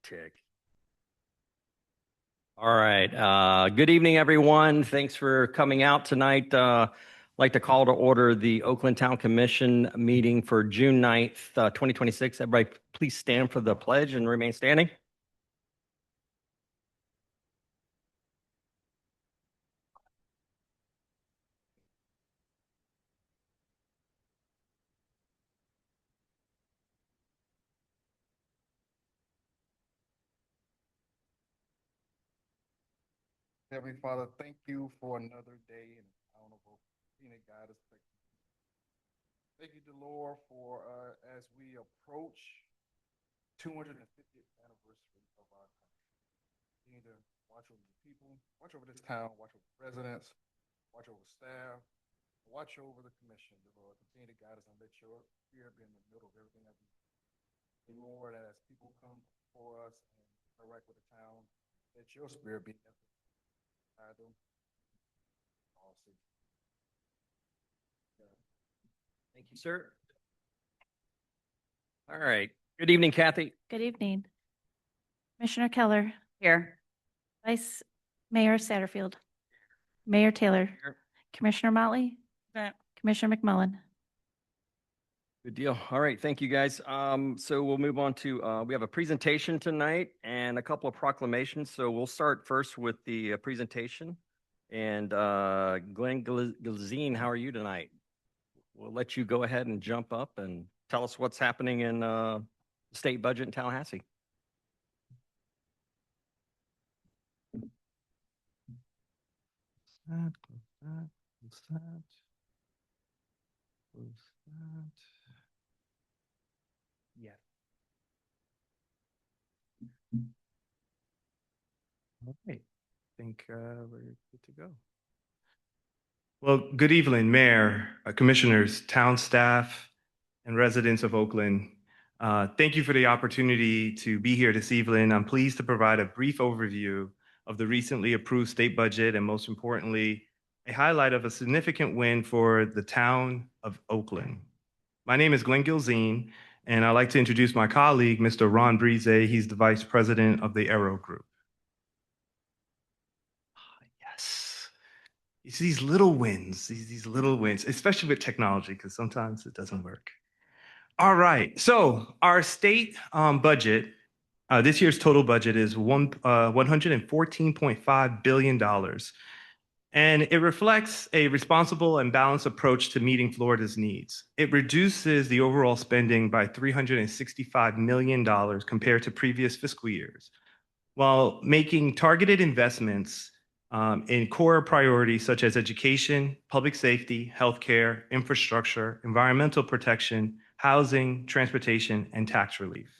Check. All right. Good evening, everyone. Thanks for coming out tonight. I'd like to call to order the Oakland Town Commission meeting for June 9th, 2026. Everybody, please stand for the pledge and remain standing. Heavenly Father, thank you for another day and accountable being a God. Thank you, Lord, for as we approach 250th anniversary of our country. Continue to watch over the people, watch over this town, watch over residents, watch over staff, watch over the commission, Lord. Continue to guide us and let your spirit be in the middle of everything that we do. Lord, as people come before us and interact with the town, let your spirit be in them. Thank you, sir. All right. Good evening, Kathy. Good evening. Commissioner Keller. Here. Vice Mayor Satterfield. Mayor Taylor. Here. Commissioner Motley. Commissioner McMullen. Good deal. All right. Thank you, guys. So we'll move on to, we have a presentation tonight and a couple of proclamations. So we'll start first with the presentation. And Glenn Gilzine, how are you tonight? We'll let you go ahead and jump up and tell us what's happening in the state budget in Tallahassee. Close that. Yeah. Okay. I think we're good to go. Well, good evening, Mayor, Commissioners, town staff, and residents of Oakland. Thank you for the opportunity to be here this evening. I'm pleased to provide a brief overview of the recently approved state budget and, most importantly, a highlight of a significant win for the town of Oakland. My name is Glenn Gilzine, and I'd like to introduce my colleague, Mr. Ron Brise. He's the Vice President of the Aero Group. Yes. It's these little wins, these little wins, especially with technology, because sometimes it doesn't work. All right, so our state budget, this year's total budget is $114.5 billion. And it reflects a responsible and balanced approach to meeting Florida's needs. It reduces the overall spending by $365 million compared to previous fiscal years, while making targeted investments in core priorities such as education, public safety, healthcare, infrastructure, environmental protection, housing, transportation, and tax relief.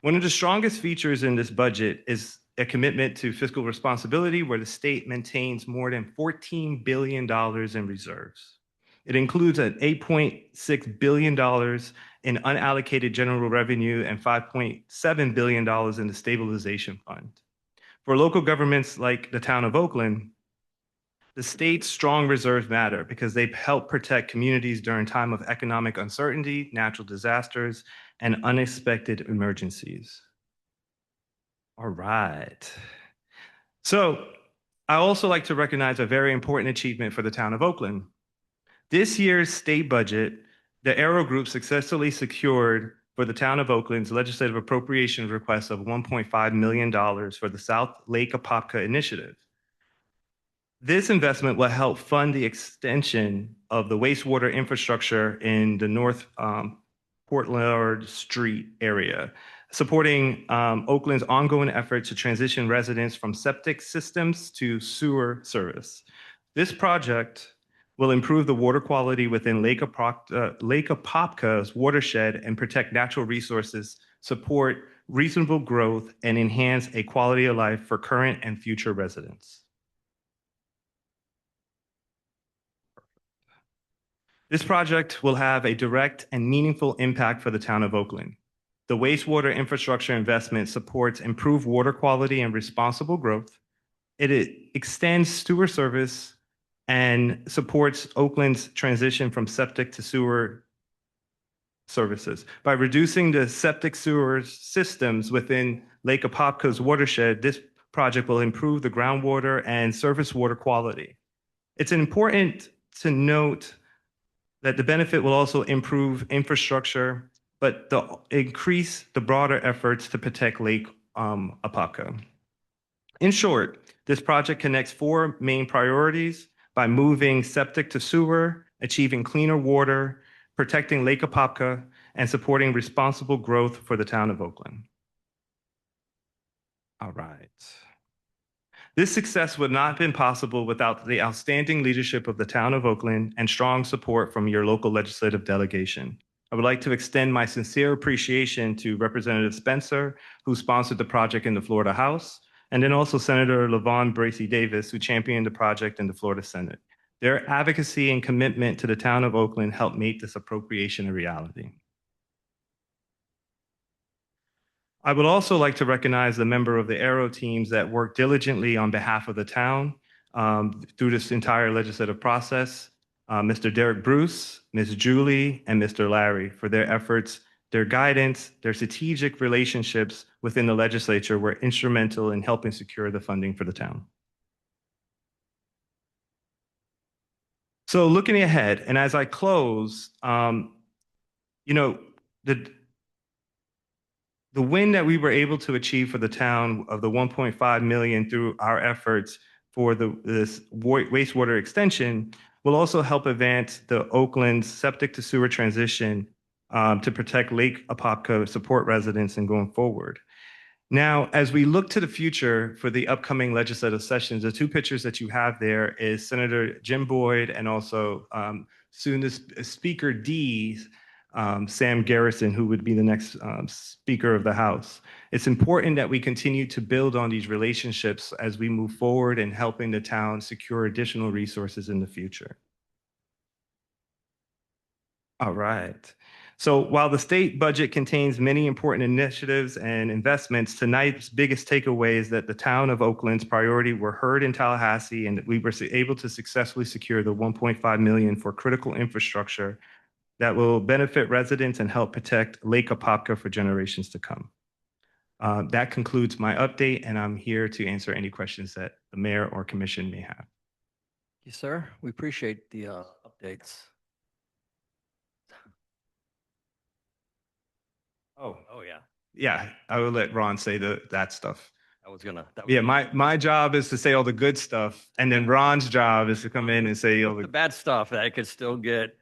One of the strongest features in this budget is a commitment to fiscal responsibility, where the state maintains more than $14 billion in reserves. It includes an $8.6 billion in unallocated general revenue and $5.7 billion in the stabilization fund. For local governments like the town of Oakland, the state's strong reserves matter because they help protect communities during time of economic uncertainty, natural disasters, and unexpected emergencies. All right. So I also like to recognize a very important achievement for the town of Oakland. This year's state budget, the Aero Group successfully secured for the town of Oakland's legislative appropriations request of $1.5 million for the South Lake Apopka initiative. This investment will help fund the extension of the wastewater infrastructure in the North Portland Street area, supporting Oakland's ongoing effort to transition residents from septic systems to sewer service. This project will improve the water quality within Lake Apopka's watershed and protect natural resources, support reasonable growth, and enhance a quality of life for current and future residents. This project will have a direct and meaningful impact for the town of Oakland. The wastewater infrastructure investment supports improved water quality and responsible growth. It extends sewer service and supports Oakland's transition from septic to sewer services by reducing the septic sewer systems within Lake Apopka's watershed, this project will improve the groundwater and surface water quality. It's important to note that the benefit will also improve infrastructure, but increase the broader efforts to protect Lake Apopka. In short, this project connects four main priorities by moving septic to sewer, achieving cleaner water, protecting Lake Apopka, and supporting responsible growth for the town of Oakland. All right. This success would not have been possible without the outstanding leadership of the town of Oakland and strong support from your local legislative delegation. I would like to extend my sincere appreciation to Representative Spencer, who sponsored the project in the Florida House, and then also Senator LaVon Bracey Davis, who championed the project in the Florida Senate. Their advocacy and commitment to the town of Oakland helped make this appropriation a reality. I would also like to recognize the member of the Aero teams that worked diligently on behalf of the town through this entire legislative process. Mr. Derek Bruce, Ms. Julie, and Mr. Larry for their efforts, their guidance, their strategic relationships within the legislature were instrumental in helping secure the funding for the town. So looking ahead, and as I close, the win that we were able to achieve for the town of the 1.5 million through our efforts for this wastewater extension will also help advance the Oakland's septic to sewer transition to protect Lake Apopka support residents and going forward. Now, as we look to the future for the upcoming legislative sessions, the two pictures that you have there is Senator Jim Boyd and also soon as Speaker D, Sam Garrison, who would be the next Speaker of the House. It's important that we continue to build on these relationships as we move forward in helping the town secure additional resources in the future. All right. So while the state budget contains many important initiatives and investments, tonight's biggest takeaway is that the town of Oakland's priority were heard in Tallahassee and that we were able to successfully secure the 1.5 million for critical infrastructure that will benefit residents and help protect Lake Apopka for generations to come. That concludes my update, and I'm here to answer any questions that the mayor or commission may have. Yes, sir. We appreciate the updates. Oh, Yeah. yeah, I will let Ron say that stuff. That was Yeah, my job is to say all the good stuff, and then Ron's job is to come in and say all the the. bad stuff that could still get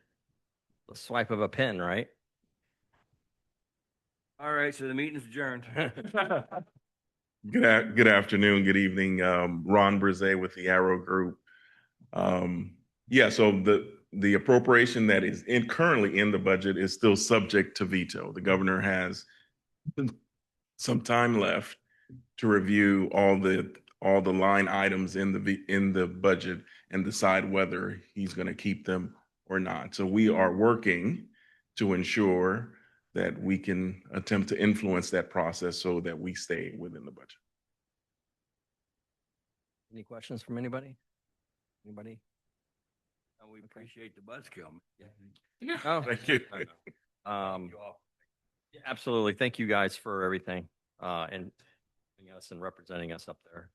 the swipe of a pen, right? All right, so the meeting's adjourned. Good afternoon, good evening. Ron Brzee with the Arrow Group. So the appropriation that is currently in the budget is still subject to veto. The governor has some time left to review all the line items in the budget and decide whether he's going to keep them or not. So we are working to ensure that we can attempt to influence that process so that we stay within the budget. Any questions from anybody? Anybody? We appreciate the buzzkill. Yeah. Oh, Thank you. yeah, absolutely. Thank you guys for everything and us and representing us up there.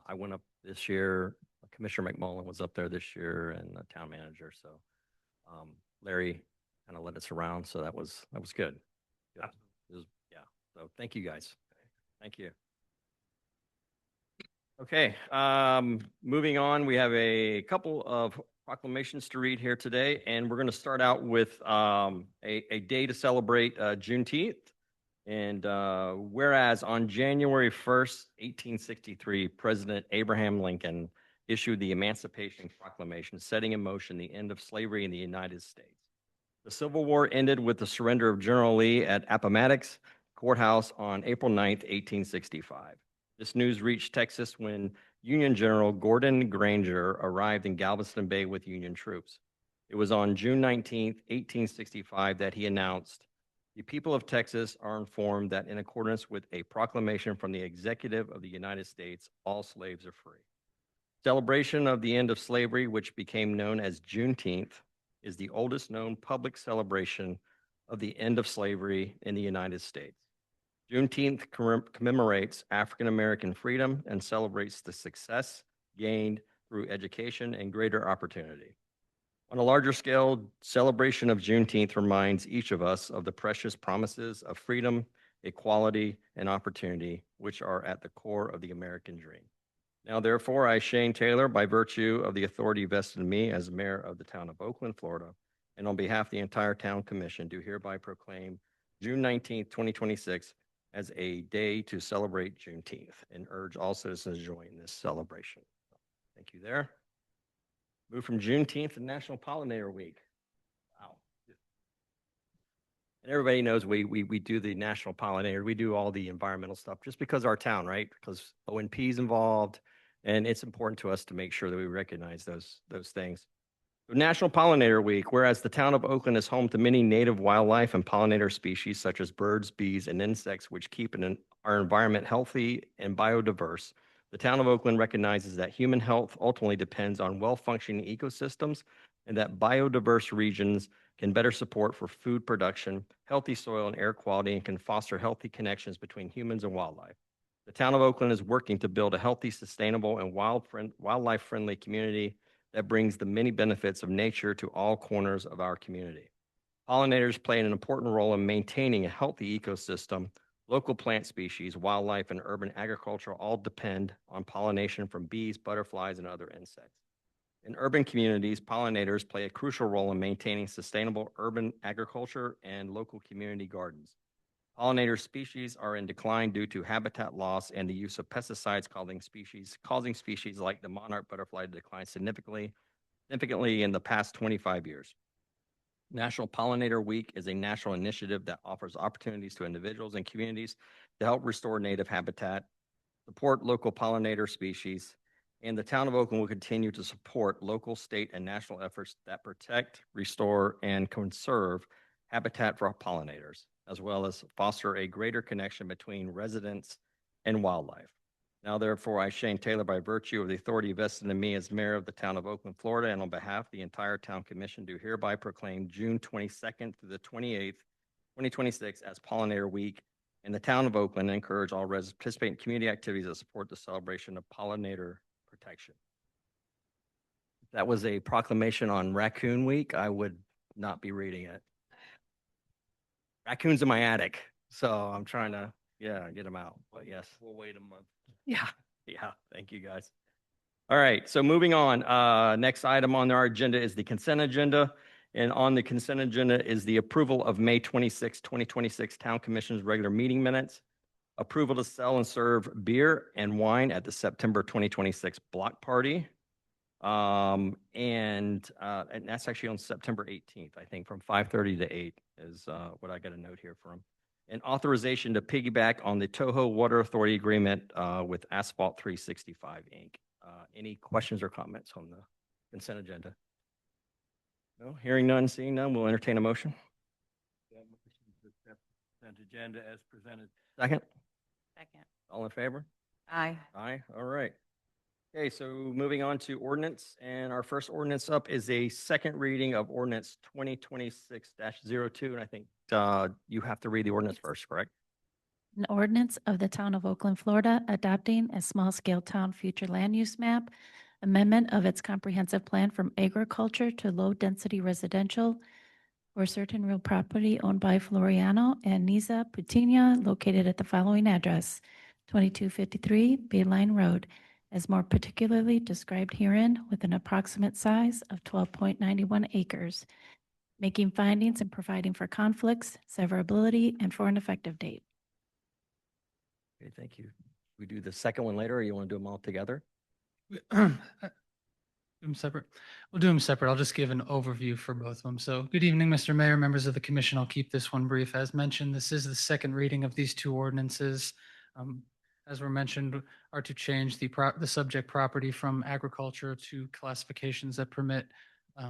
I went up this year. Commissioner McMullen was up there this year, and the town manager. So Larry kind of led us around, so that was good. Good. Yeah. So thank you guys. Thank you. Okay. Moving on, we have a couple of proclamations to read here today, and we're going to start out with a day to celebrate Juneteenth. And whereas on January 1st, 1863, President Abraham Lincoln issued the Emancipation Proclamation, setting in motion the end of slavery in the United States. The Civil War ended with the surrender of General Lee at Appomattox Courthouse on April 9th, 1865. This news reached Texas when Union General Gordon Granger arrived in Galveston Bay with Union troops. It was on June 19th, 1865 that he announced, "The people of Texas are informed that in accordance with a proclamation from the Executive of the United States, all slaves are free." Celebration of the end of slavery, which became known as Juneteenth, is the oldest known public celebration of the end of slavery in the United States. Juneteenth commemorates African American freedom and celebrates the success gained through education and greater opportunity. On a larger scale, celebration of Juneteenth reminds each of us of the precious promises of freedom, equality, and opportunity, which are at the core of the American dream. Now, therefore, I, Shane Taylor, by virtue of the authority vested in me as mayor of the town of Oakland, Florida, and on behalf of the entire town commission, do hereby proclaim June 19th, 2026 as a day to celebrate Juneteenth and urge all citizens to join this celebration. Thank you there. Move from Juneteenth to National Pollinator Week. Wow. And everybody knows we do the National Pollinator. We do all the environmental stuff just because our town, right? Because ONP is involved, and it's important to us to make sure that we recognize those things. National Pollinator Week, whereas the town of Oakland is home to many native wildlife and pollinator species such as birds, bees, and insects, which keep our environment healthy and biodiverse. The town of Oakland recognizes that human health ultimately depends on well-functioning ecosystems and that biodiverse regions can better support for food production, healthy soil and air quality, and can foster healthy connections between humans and wildlife. The town of Oakland is working to build a healthy, sustainable, and wildlife-friendly community that brings the many benefits of nature to all corners of our community. Pollinators play an important role in maintaining a healthy ecosystem. Local plant species, wildlife, and urban agriculture all depend on pollination from bees, butterflies, and other insects. In urban communities, pollinators play a crucial role in maintaining sustainable urban agriculture and local community gardens. Pollinator species are in decline due to habitat loss and the use of pesticides causing species like the monarch butterfly to decline significantly in the past 25 years. National Pollinator Week is a national initiative that offers opportunities to individuals and communities to help restore native habitat, support local pollinator species, and the town of Oakland will continue to support local, state, and national efforts that protect, restore, and conserve habitat for pollinators, as well as foster a greater connection between residents and wildlife. Now, therefore, I, Shane Taylor, by virtue of the authority vested in me as mayor of the town of Oakland, Florida, and on behalf of the entire town commission, do hereby proclaim June 22nd through the 28th, 2026 as Pollinator Week in the town of Oakland, and encourage all residents to participate in community activities that support the celebration of pollinator protection. If that was a proclamation on Raccoon Week, I would not be reading it. Raccoons in my attic, so I'm trying to, get them out, but yes. We'll wait a month. Yeah, thank you, guys. All right, so moving on, next item on our agenda is the consent agenda. And on the consent agenda is the approval of May 26, 2026 Town Commission's regular meeting minutes, approval to sell and serve beer and wine at the September 2026 block party. And that's actually on September 18th, I think, from 5:30 to 8 is what I got a note here from. And authorization to piggyback on the Toho Water Authority agreement with Asphalt 365 Inc. Any questions or comments on the consent agenda? No, hearing none, seeing none, we'll entertain a motion. Consent agenda as presented. Second, Second. all in favor? Aye. Aye, all right. Okay, so moving on to ordinance, and our first ordinance up is a second reading of ordinance 2026-02, and I think you have to read the ordinance first, correct? An ordinance of the town of Oakland, Florida, adopting a small-scale town future land use map, amendment of its comprehensive plan from agriculture to low-density residential for certain real property owned by Floriano and Niza Putina, located at the following address: 2253 Bayline Road, as more particularly described herein, with an approximate size of 12.91 acres, making findings and providing for conflicts, severability, and for an effective date. Okay, thank you. We do the second one later, or you want to do them all together? Do them separate. We'll do them separate. I'll just give an overview for both of them. So good evening, Mr. Mayor, members of the commission. I'll keep this one brief. As mentioned, this is the second reading of these two ordinances. As were mentioned, are to change the subject property from agriculture to classifications that permit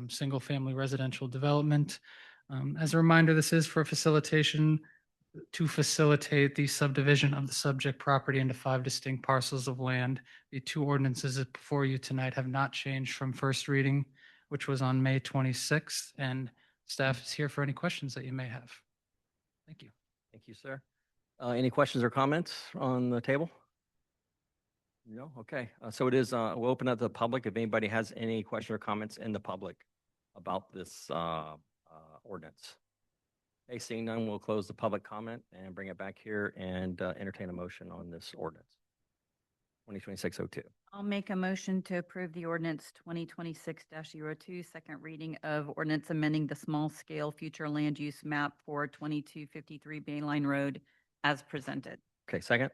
single-family residential development. As a reminder, this is for to facilitate the subdivision of the subject property into 5 distinct parcels of land. The two ordinances before you tonight have not changed from first reading, which was on May 26th, and staff is here for any questions that you may have. Thank you. Thank you, sir. Any questions or comments on the table? No? Okay. So it is, we'll open up to the public if anybody has any question or comments in the public about this ordinance. Okay, seeing none, we'll close the public comment and bring it back here and entertain a motion on this ordinance. 2026-02. I'll make a motion to approve the ordinance 2026-02, second reading of ordinance amending the small-scale future land use map for 2253 Bayline Road as presented. Okay, second?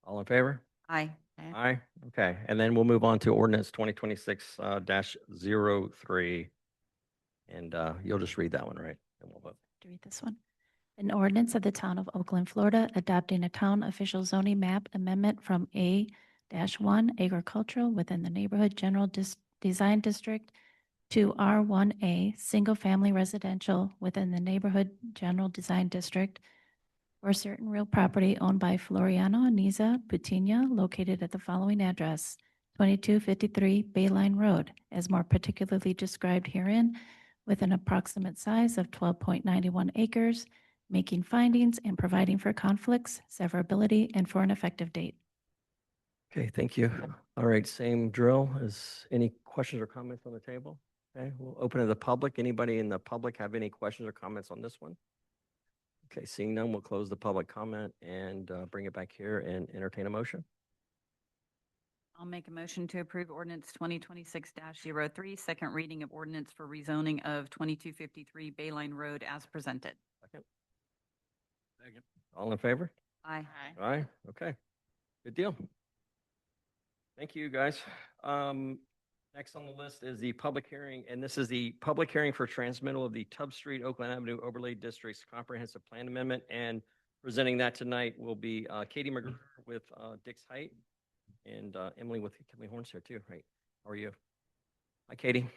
All in favor? Aye. Aye. Okay, and then we'll move on to ordinance 2026-03. And you'll just read that one, right? And we'll vote. To read this one. An ordinance of the Town of Oakland, Florida, adopting a town official zoning map amendment from A-1 agricultural within the neighborhood general design district to R1A single-family residential within the neighborhood general design district for certain real property owned by Floriano Aniza Putina located at the following address, 2253 Bayline Road, as more particularly described herein, with an approximate size of 12.91 acres, making findings and providing for conflicts, severability, and for an effective date. Okay, thank you. All right, same drill. Is any questions or comments on the table? Okay, we'll open to the public. Anybody in the public have any questions or comments on this one? Okay, seeing none, we'll close the public comment and bring it back here and entertain a motion. I'll make a motion to approve ordinance 2026-03, second reading of ordinance for rezoning of 2253 Bayline Road as presented. Second. All in favor? Aye. Aye. Okay. Good deal. Thank you, guys. Next on the list is the public hearing, and this is the public hearing for transmittal of the Tubb Street, Oakland Avenue Overlay District's Comprehensive Plan Amendment. And presenting that tonight will be Katie McGruder with Dix Height and Emily with Kinley Horns here too. Right. How are you? Hi, Katie.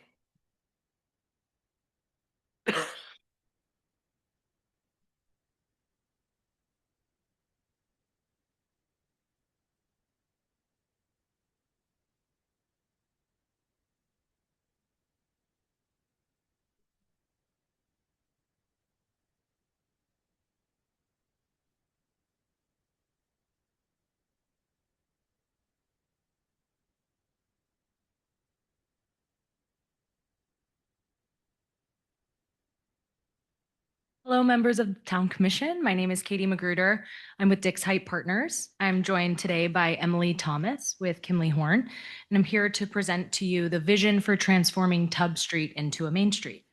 Hello, members of the Town Commission. My name is Katie Magruder. I'm with Dix Height Partners. I'm joined today by Emily Thomas with Kinley Horn, and I'm here to present to you the vision for transforming Tubb Street into a main street.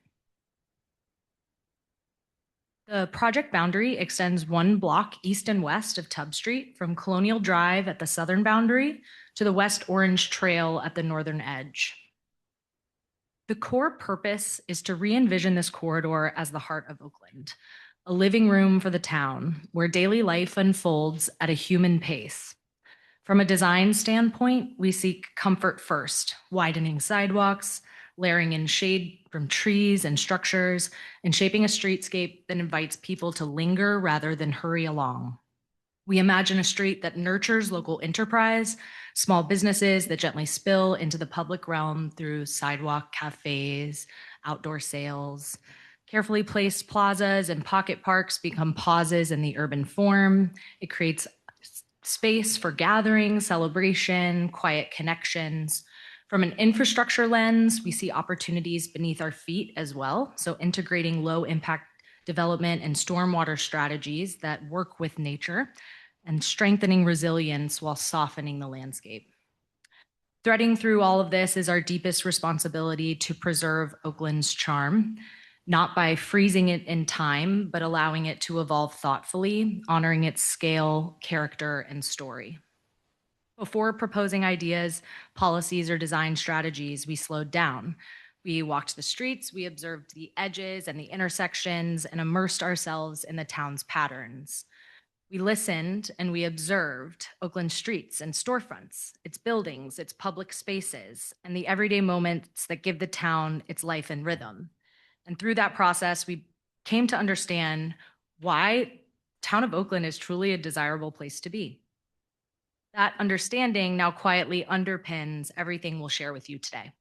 The project boundary extends one block east and west of Tubb Street from Colonial Drive at the southern boundary to the West Orange Trail at the northern edge. The core purpose is to re-envision this corridor as the heart of Oakland, a living room for the town where daily life unfolds at a human pace. From a design standpoint, we seek comfort first, widening sidewalks, layering in shade from trees and structures, and shaping a streetscape that invites people to linger rather than hurry along. We imagine a street that nurtures local enterprise, small businesses that gently spill into the public realm through sidewalk cafes, outdoor sales. Carefully placed plazas and pocket parks become pauses in the urban form. It creates space for gathering, celebration, quiet connections. From an infrastructure lens, we see opportunities beneath our feet as well. So integrating low impact development and stormwater strategies that work with nature and strengthening resilience while softening the landscape. Threading through all of this is our deepest responsibility to preserve Oakland's charm, not by freezing it in time, but allowing it to evolve thoughtfully, honoring its scale, character, and story. Before proposing ideas, policies, or design strategies, we slowed down. We walked the streets, we observed the edges and the intersections, and immersed ourselves in the town's patterns. We listened and we observed Oakland streets and storefronts, its buildings, its public spaces, and the everyday moments that give the town its life and rhythm. And through that process, we came to understand why town of Oakland is truly a desirable place to be. That understanding now quietly underpins everything we'll share with you today.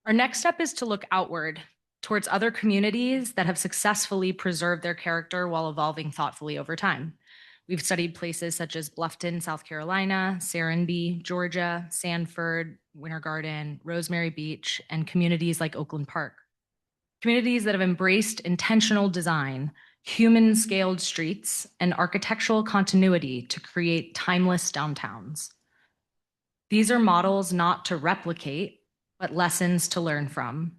Our next step is to look outward towards other communities that have successfully preserved their character while evolving thoughtfully over time. We've studied places such as Bluffton, South Carolina, Serenbe, Georgia, Sanford, Winter Garden, Rosemary Beach, and communities like Oakland Park. Communities that have embraced intentional design, human-scaled streets, and architectural continuity to create timeless downtowns. These are models not to replicate, but lessons to learn from.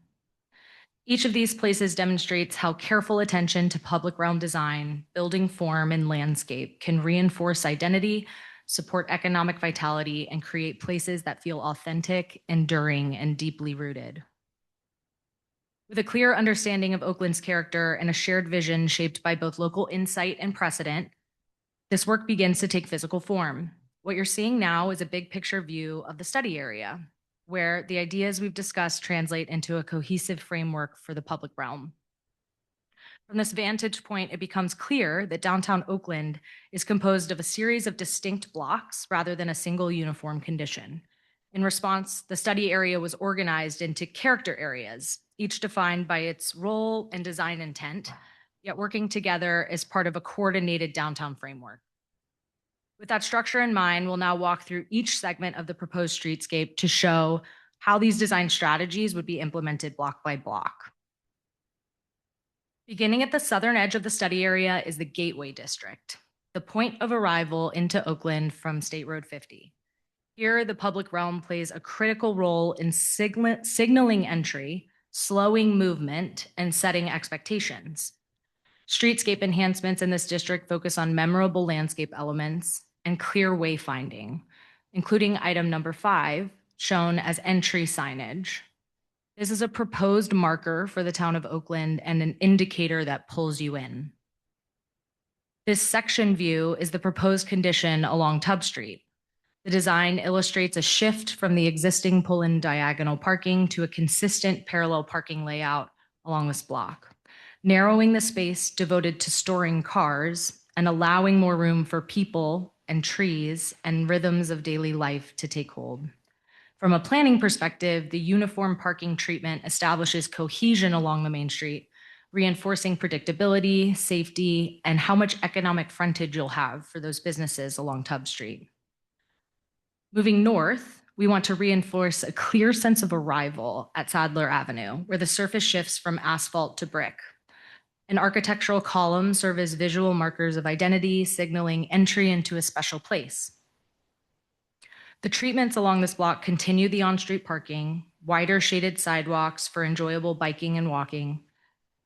Each of these places demonstrates how careful attention to public realm design, building form, and landscape can reinforce identity, support economic vitality, and create places that feel authentic, enduring, and deeply rooted. With a clear understanding of Oakland's character and a shared vision shaped by both local insight and precedent, this work begins to take physical form. What you're seeing now is a big picture view of the study area, where the ideas we've discussed translate into a cohesive framework for the public realm. From this vantage point, it becomes clear that downtown Oakland is composed of a series of distinct blocks rather than a single uniform condition. In response, the study area was organized into character areas, each defined by its role and design intent, yet working together as part of a coordinated downtown framework. With that structure in mind, we'll now walk through each segment of the proposed streetscape to show how these design strategies would be implemented block by block. Beginning at the southern edge of the study area is the Gateway District, the point of arrival into Oakland from State Road 50. Here, the public realm plays a critical role in signaling entry, slowing movement, and setting expectations. Streetscape enhancements in this district focus on memorable landscape elements and clear wayfinding, including item number 5, shown as entry signage. This is a proposed marker for the town of Oakland and an indicator that pulls you in. This section view is the proposed condition along Tubb Street. The design illustrates a shift from the existing pull-in diagonal parking to a consistent parallel parking layout along this block, narrowing the space devoted to storing cars and allowing more room for people and trees and rhythms of daily life to take hold. From a planning perspective, the uniform parking treatment establishes cohesion along the main street, reinforcing predictability, safety, and how much economic frontage you'll have for those businesses along Tubb Street. Moving north, we want to reinforce a clear sense of arrival at Sadler Avenue, where the surface shifts from asphalt to brick. An architectural column serves as visual markers of identity, signaling entry into a special place. The treatments along this block continue the on-street parking, wider shaded sidewalks for enjoyable biking and walking,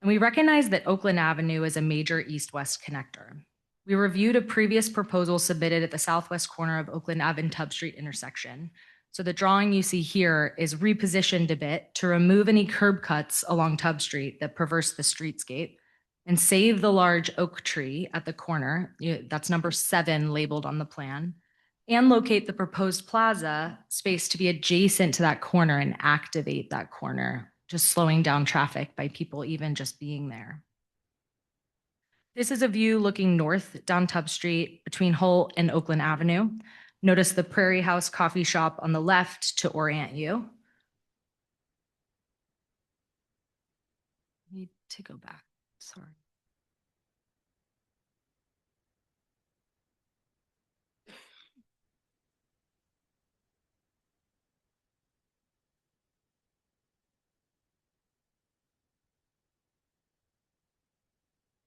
and we recognize that Oakland Avenue is a major east-west connector. We reviewed a previous proposal submitted at the southwest corner of Oakland Ave and Tubb Street intersection. So the drawing you see here is repositioned a bit to remove any curb cuts along Tubb Street that perverse the streetscape and save the large oak tree at the corner. That's number 7 labeled on the plan, and locate the proposed plaza space to be adjacent to that corner and activate that corner, just slowing down traffic by people even just being there. This is a view looking north down Tubb Street between Holt and Oakland Avenue. Notice the Prairie House Coffee Shop on the left to orient you. I need to go back, sorry.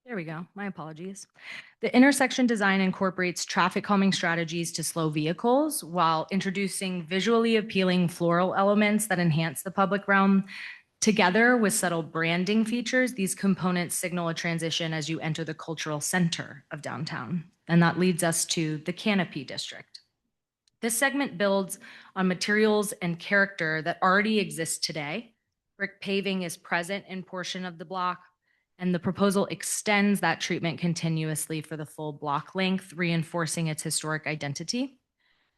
There we go. My apologies. The intersection design incorporates traffic calming strategies to slow vehicles while introducing visually appealing floral elements that enhance the public realm. Together with subtle branding features, these components signal a transition as you enter the cultural center of downtown. And that leads us to the Canopy District. This segment builds on materials and character that already exist today. Brick paving is present in portion of the block, and the proposal extends that treatment continuously for the full block length, reinforcing its historic identity.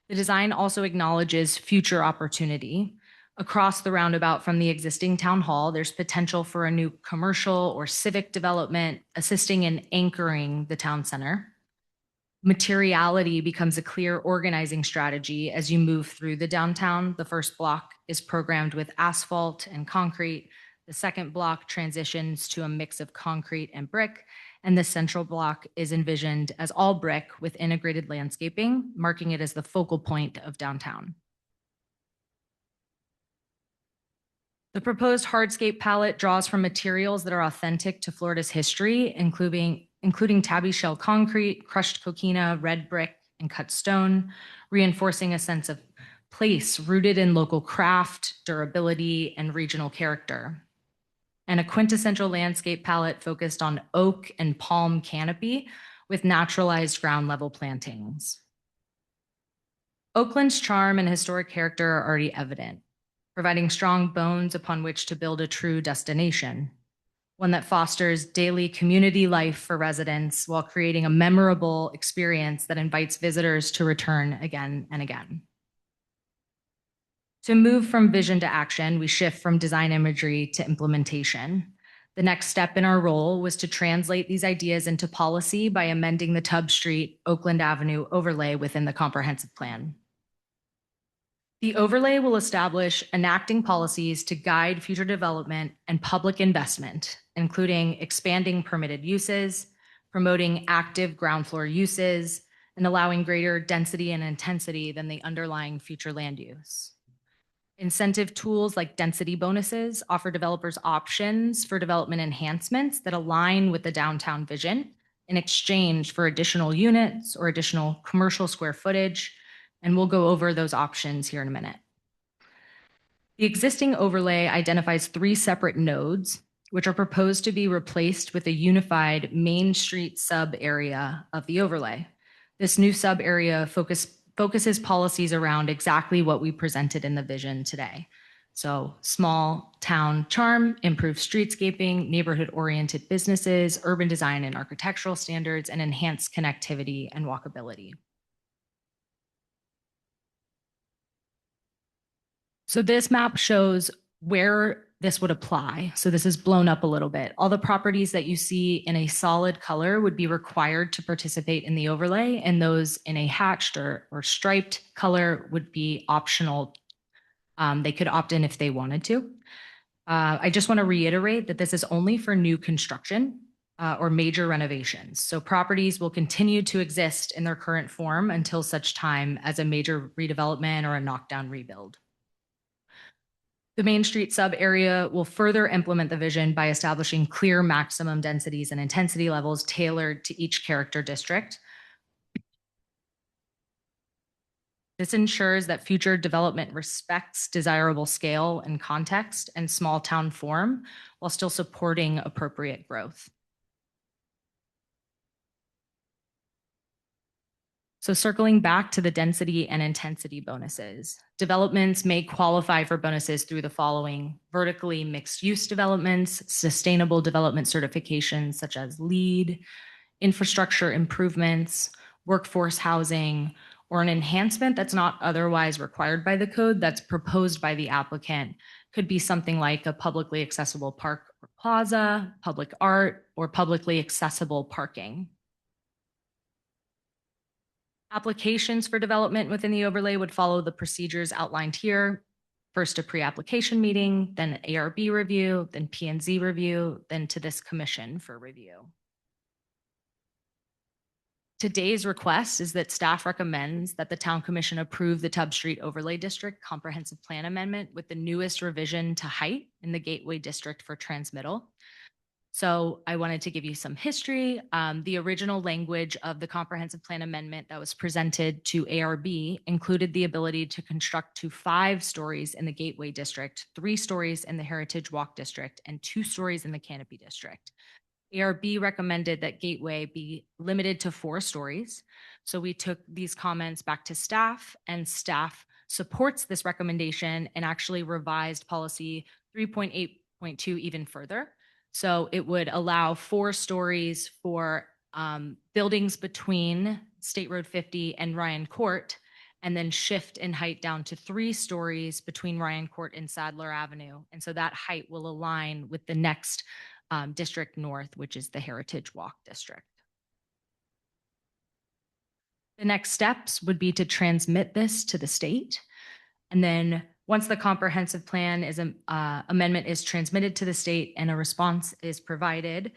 The design also acknowledges future opportunity. Across the roundabout from the existing town hall, there's potential for a new commercial or civic development, assisting in anchoring the town center. Materiality becomes a clear organizing strategy as you move through the downtown. The first block is programmed with asphalt and concrete. The second block transitions to a mix of concrete and brick, and the central block is envisioned as all brick with integrated landscaping, marking it as the focal point of downtown. The proposed hardscape palette draws from materials that are authentic to Florida's history, including tabby shell concrete, crushed coquina, red brick, and cut stone, reinforcing a sense of place rooted in local craft, durability, and regional character. And a quintessential landscape palette focused on oak and palm canopy with naturalized ground level plantings. Oakland's charm and historic character are already evident, providing strong bones upon which to build a true destination, one that fosters daily community life for residents while creating a memorable experience that invites visitors to return again and again. To move from vision to action, we shift from design imagery to implementation. The next step in our role was to translate these ideas into policy by amending the Tubb Street, Oakland Avenue overlay within the comprehensive plan. The overlay will establish enacting policies to guide future development and public investment, including expanding permitted uses, promoting active ground floor uses, and allowing greater density and intensity than the underlying future land use. Incentive tools like density bonuses offer developers options for development enhancements that align with the downtown vision in exchange for additional units or additional commercial square footage. And we'll go over those options here in a minute. The existing overlay identifies 3 separate nodes, which are proposed to be replaced with a unified Main Street sub area of the overlay. This new sub area focuses policies around exactly what we presented in the vision today. So small town charm, improved streetscaping, neighborhood-oriented businesses, urban design and architectural standards, and enhanced connectivity and walkability. So this map shows where this would apply. So this is blown up a little bit. All the properties that you see in a solid color would be required to participate in the overlay, and those in a hatched or striped color would be optional. They could opt in if they wanted to. I just want to reiterate that this is only for new construction or major renovations. So properties will continue to exist in their current form until such time as a major redevelopment or a knockdown rebuild. The Main Street sub area will further implement the vision by establishing clear maximum densities and intensity levels tailored to each character district. This ensures that future development respects desirable scale and context and small town form while still supporting appropriate growth. So circling back to the density and intensity bonuses, developments may qualify for bonuses through the following: vertically mixed use developments, sustainable development certifications such as LEED, infrastructure improvements, workforce housing, or an enhancement that's not otherwise required by the code that's proposed by the applicant. Could be something like a publicly accessible park or plaza, public art, or publicly accessible parking. Applications for development within the overlay would follow the procedures outlined here. First, a pre-application meeting, then an ARB review, then P&Z review, then to this commission for review. Today's request is that staff recommends that the Town Commission approve the Tubb Street Overlay District Comprehensive Plan Amendment with the newest revision to height in the Gateway District for transmittal. So I wanted to give you some history. The original language of the comprehensive plan amendment that was presented to ARB included the ability to construct to 5 stories in the Gateway District, 3 stories in the Heritage Walk District, and 2 stories in the Canopy District. ARB recommended that Gateway be limited to 4 stories. So we took these comments back to staff, and staff supports this recommendation and actually revised policy 3.8.2 even further. So it would allow 4 stories for buildings between State Road 50 and Ryan Court, and then shift in height down to 3 stories between Ryan Court and Sadler Avenue. And so that height will align with the next district north, which is the Heritage Walk District. The next steps would be to transmit this to the state, and then Once the comprehensive plan amendment is transmitted to the state and a response is provided,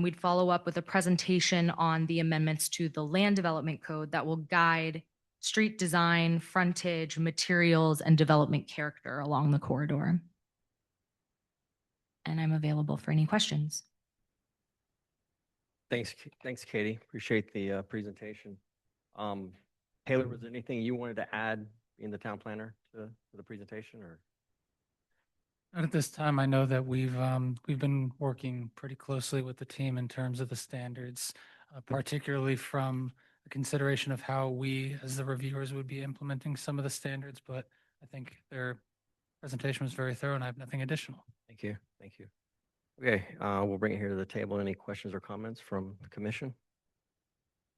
we'd follow up with a presentation on the amendments to the land development code that will guide street design, frontage, materials, and development character along the corridor. And I'm available for any questions. Thanks, Katie. Appreciate the presentation. Taylor, was there anything you wanted to add in the town planner to the presentation, or? Not at this time. I know that we've been working pretty closely with the team in terms of the standards, particularly from a consideration of how we, as the reviewers, would be implementing some of the standards. But I think their presentation was very thorough, and I have nothing additional. Thank you. Thank you. Okay, we'll bring it here to the table. Any questions or comments from the commission?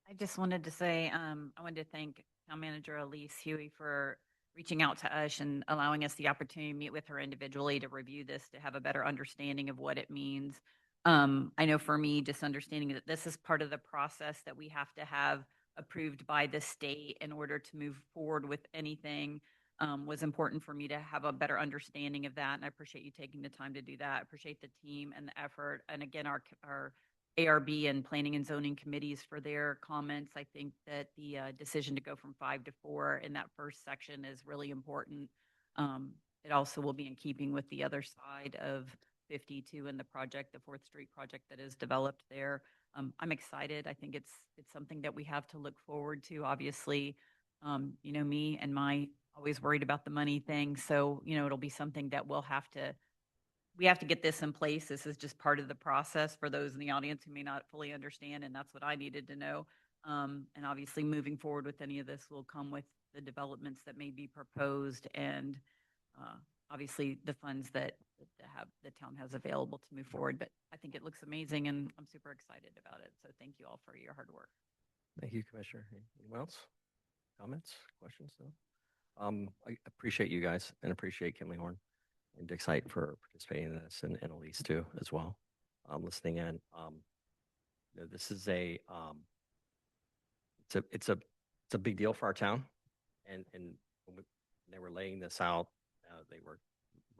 I just wanted to say, I wanted to thank Town Manager Elise Huey for reaching out to us and allowing us the opportunity to meet with her individually to review this, to have a better understanding of what it means. I know for me, just understanding that this is part of the process that we have to have approved by the state in order to move forward with anything was important for me to have a better understanding of that. And I appreciate you taking the time to do that. I appreciate the team and the effort. And again, our ARB and Planning and Zoning committees for their comments. I think that the decision to go from 5 to 4 in that first section is really important. It also will be in keeping with the other side of 52 and the project, the 4th Street project that is developed there. I'm excited. I think it's something that we have to look forward to. Obviously, you know, me and my always worried about the money thing. So, you know, it'll be something that we have to get this in place. This is just part of the process for those in the audience who may not fully understand, and that's what I needed to know. And obviously moving forward with any of this will come with the developments that may be proposed and obviously the funds that the town has available to move forward. But I think it looks amazing and I'm super excited about it. So thank you all for your hard work. Thank you, Commissioner. Anyone else? Comments, questions? No? I appreciate you guys and appreciate Kimley Horn and Dick Sight for participating in this, and Elise too as well. Listening in. You know, this is it's a big deal for our town, and when they were laying this out, they were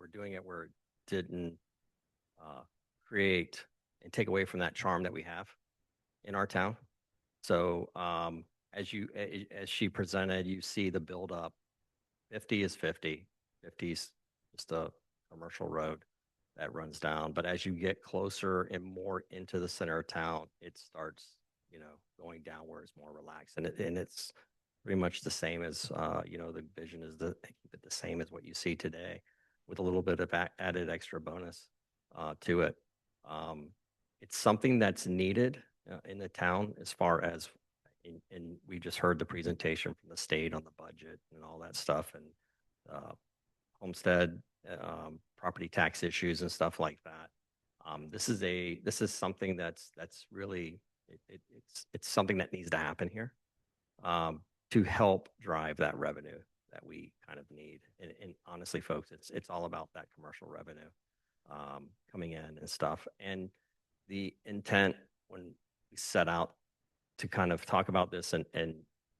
doing it where it didn't create and take away from that charm that we have in our town. So as she presented, you see the buildup. 50 is 50. 50 is just a commercial road that runs down. But as you get closer and more into the center of town, it starts, you know, going down where it's more relaxed. And it's pretty much the same as, you know, the vision is the same as what you see today with a little bit of added extra bonus to it. It's something that's needed in the town as far as and we just heard the presentation from the state on the budget and all that stuff and homestead property tax issues and stuff like that. This is something that's really it's something that needs to happen here to help drive that revenue that we kind of need. And honestly, folks, it's all about that commercial revenue coming in and stuff. And the intent when we set out to kind of talk about this, and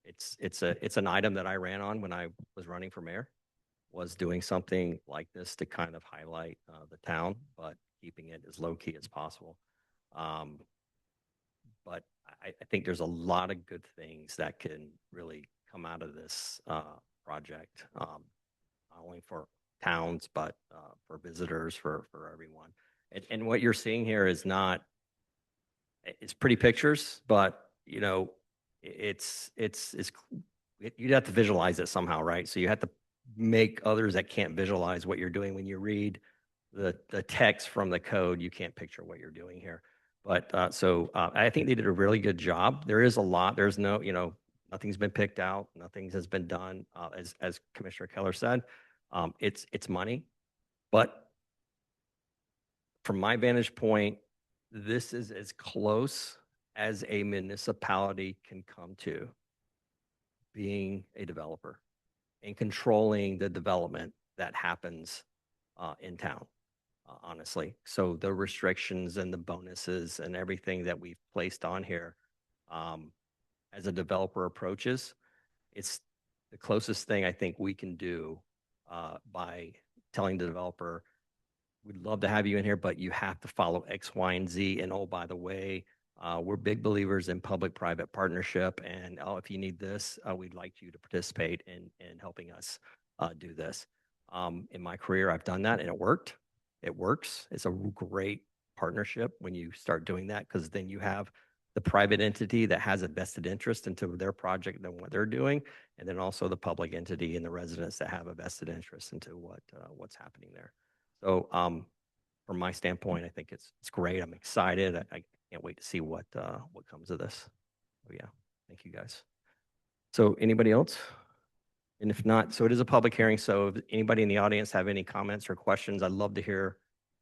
it's an item that I ran on when I was running for mayor, was doing something like this to kind of highlight the town, but keeping it as low key as possible. But I think there's a lot of good things that can really come out of this project, not only for towns, but for visitors, for everyone. And what you're seeing here is it's pretty pictures, but you know, you'd have to visualize it somehow, right? So you have to make others that can't visualize what you're doing. When you read the text from the code, you can't picture what you're doing here. But I think they did a really good job. There is a lot. There's no, you know, nothing's been picked out. Nothing has been done. As Commissioner Keller said, it's money. But from my vantage point, this is as close as a municipality can come to being a developer and controlling the development that happens in town, honestly. So the restrictions and the bonuses and everything that we've placed on here as a developer approaches, it's the closest thing I think we can do by telling the developer, we'd love to have you in here, but you have to follow X, Y, and Z. And oh, by the way, we're big believers in public-private partnership. And oh, if you need this, we'd like you to participate in helping us do this. In my career, I've done that and it worked. It works. It's a great partnership when you start doing that, because then you have the private entity that has a vested interest into their project and what they're doing, and then also the public entity and the residents that have a vested interest into what's happening there. So from my standpoint, I think it's great. I'm excited. I can't wait to see what comes of this. Oh yeah, thank you guys. So anybody else? And if not, so it is a public hearing. So if anybody in the audience have any comments or questions, I'd love to hear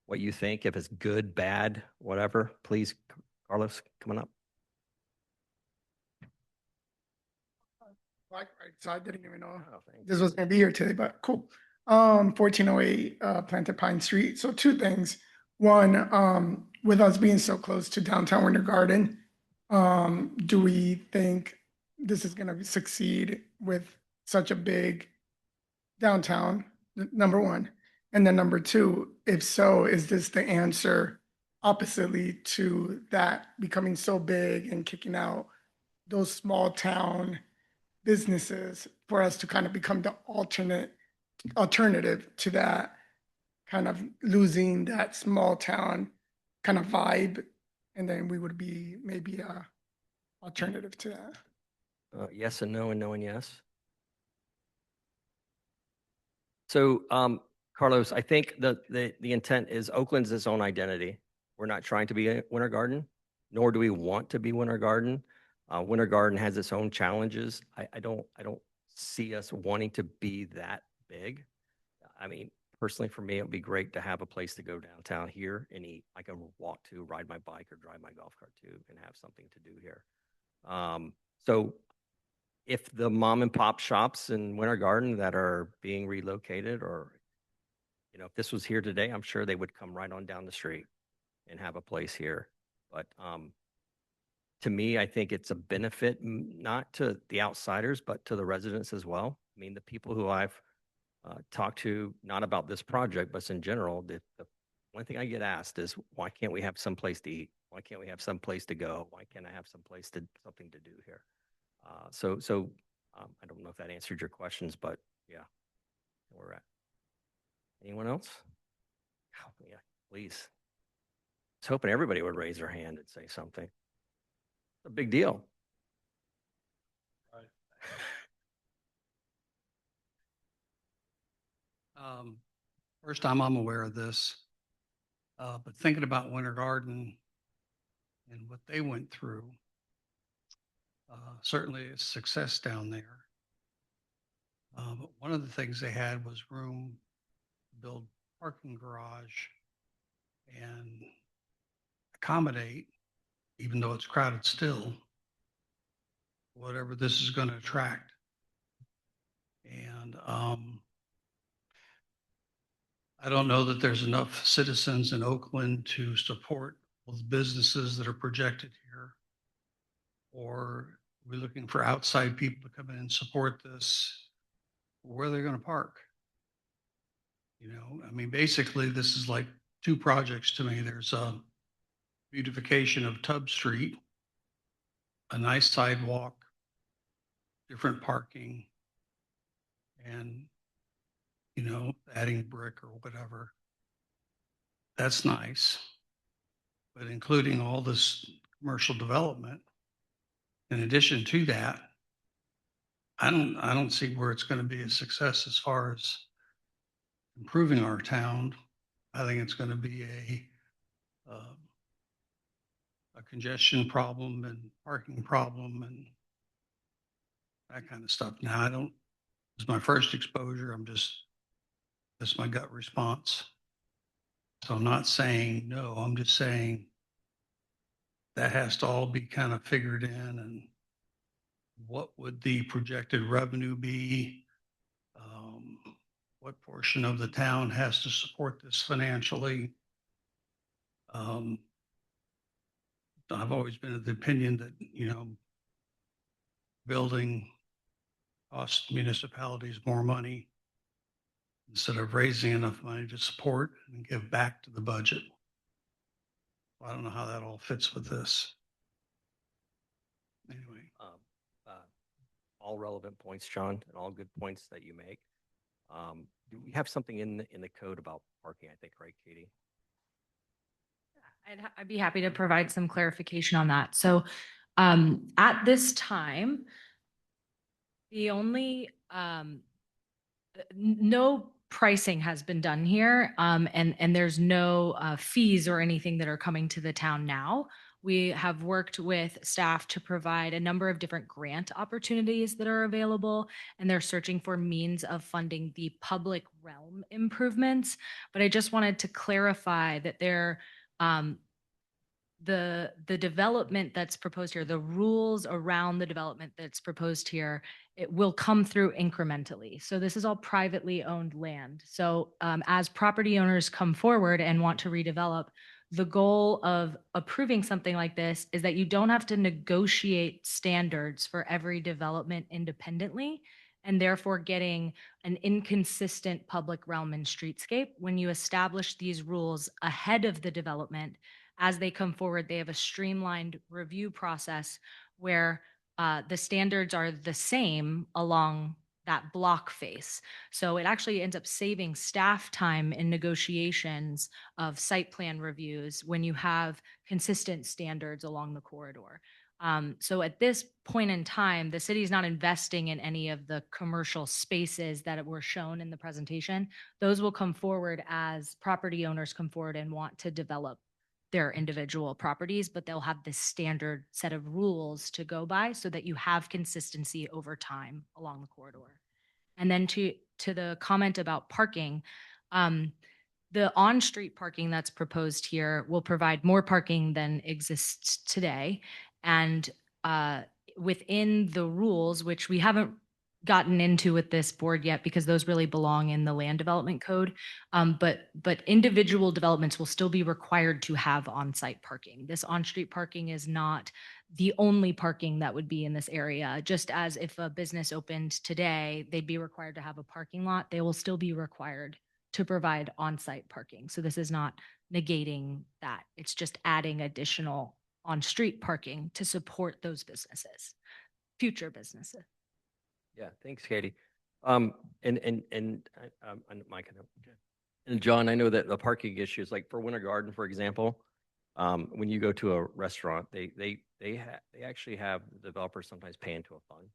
what you think. If it's good, bad, whatever, please, Carlos, coming up. Right, so I didn't even know Oh, thanks. this was gonna be here today, but cool. 1408 Planted Pine Street. So two things. One, with us being so close to downtown Winter Garden, do we think this is gonna succeed with such a big downtown? Number one. And then number two, if so, is this the answer oppositely to that becoming so big and kicking out those small town businesses for us to kind of become the alternative to that, kind of losing that small town kind of vibe, and then we would be maybe a alternative to that? Yes and no, and no and yes. So, Carlos, I think the intent is Oakland's its own identity. We're not trying to be a Winter Garden, nor do we want to be Winter Garden. Winter Garden has its own challenges. I don't see us wanting to be that big. I mean, personally, for me, it would be great to have a place to go downtown here and eat. I can walk to, ride my bike, or drive my golf cart to, and have something to do here. So if the mom and pop shops in Winter Garden that are being relocated, or, you know, if this was here today, I'm sure they would come right on down the street and have a place here. But to me, I think it's a benefit, not to the outsiders, but to the residents as well. I mean, the people who I've talked to, not about this project, but in general, the one thing I get asked is, why can't we have some place to eat? Why can't we have some place to go? Why can't I have something to do here? I don't know if that answered your questions, but yeah, where we're at. Anyone else? Oh, yeah, please. I was hoping everybody would raise their hand and say something. It's a big deal. First time I'm aware of this, but thinking about Winter Garden and what they went through, certainly a success down there. But one of the things they had was room to build parking garage and accommodate, even though it's crowded still, whatever this is going to attract. And I don't know that there's enough citizens in Oakland to support both businesses that are projected here, or we're looking for outside people to come in and support this. Where are they going to park? You know, I mean, basically, this is like two projects to me. There's a beautification of Tubb Street, a nice sidewalk, different parking, and, you know, adding brick or whatever. That's nice. But including all this commercial development, in addition to that, I don't see where it's going to be a success as far as improving our town. I think it's going to be a congestion problem and parking problem and that kind of stuff. Now, it's my first exposure. That's my gut response. So I'm not saying no, I'm just saying that has to all be kind of figured in, and what would the projected revenue be? What portion of the town has to support this financially? I've always been of the opinion that, you know, building costs municipalities more money instead of raising enough money to support and give back to the budget. I don't know how that all fits with this. Anyway, All relevant points, John, and all good points that you make. Do we have something in the code about parking, I think, right, Katie? I'd be happy to provide some clarification on that. So at this time, the only no pricing has been done here, and there's no fees or anything that are coming to the town now. We have worked with staff to provide a number of different grant opportunities that are available, and they're searching for means of funding the public realm improvements. But I just wanted to clarify that the development that's proposed here, the rules around the development that's proposed here, it will come through incrementally. So this is all privately owned land. So as property owners come forward and want to redevelop, the goal of approving something like this is that you don't have to negotiate standards for every development independently, and therefore getting an inconsistent public realm and streetscape. When you establish these rules ahead of the development, as they come forward, they have a streamlined review process where the standards are the same along that block face. So it actually ends up saving staff time in negotiations of site plan reviews when you have consistent standards along the corridor. So at this point in time, the city is not investing in any of the commercial spaces that were shown in the presentation. Those will come forward as property owners come forward and want to develop their individual properties, but they'll have this standard set of rules to go by so that you have consistency over time along the corridor. And then to the comment about parking, the on-street parking that's proposed here will provide more parking than exists today. And within the rules, which we haven't gotten into with this board yet because those really belong in the land development code. But individual developments will still be required to have on-site parking. This on-street parking is not the only parking that would be in this area. Just as if a business opened today, they'd be required to have a parking lot, they will still be required to provide on-site parking. So this is not negating that. It's just adding additional on-street parking to support those businesses, future businesses. Yeah, thanks, Katie. And Mike, and John, I know that the parking issues, like for Winter Garden, for example, when you go to a restaurant, they actually have the developers sometimes pay into a fund,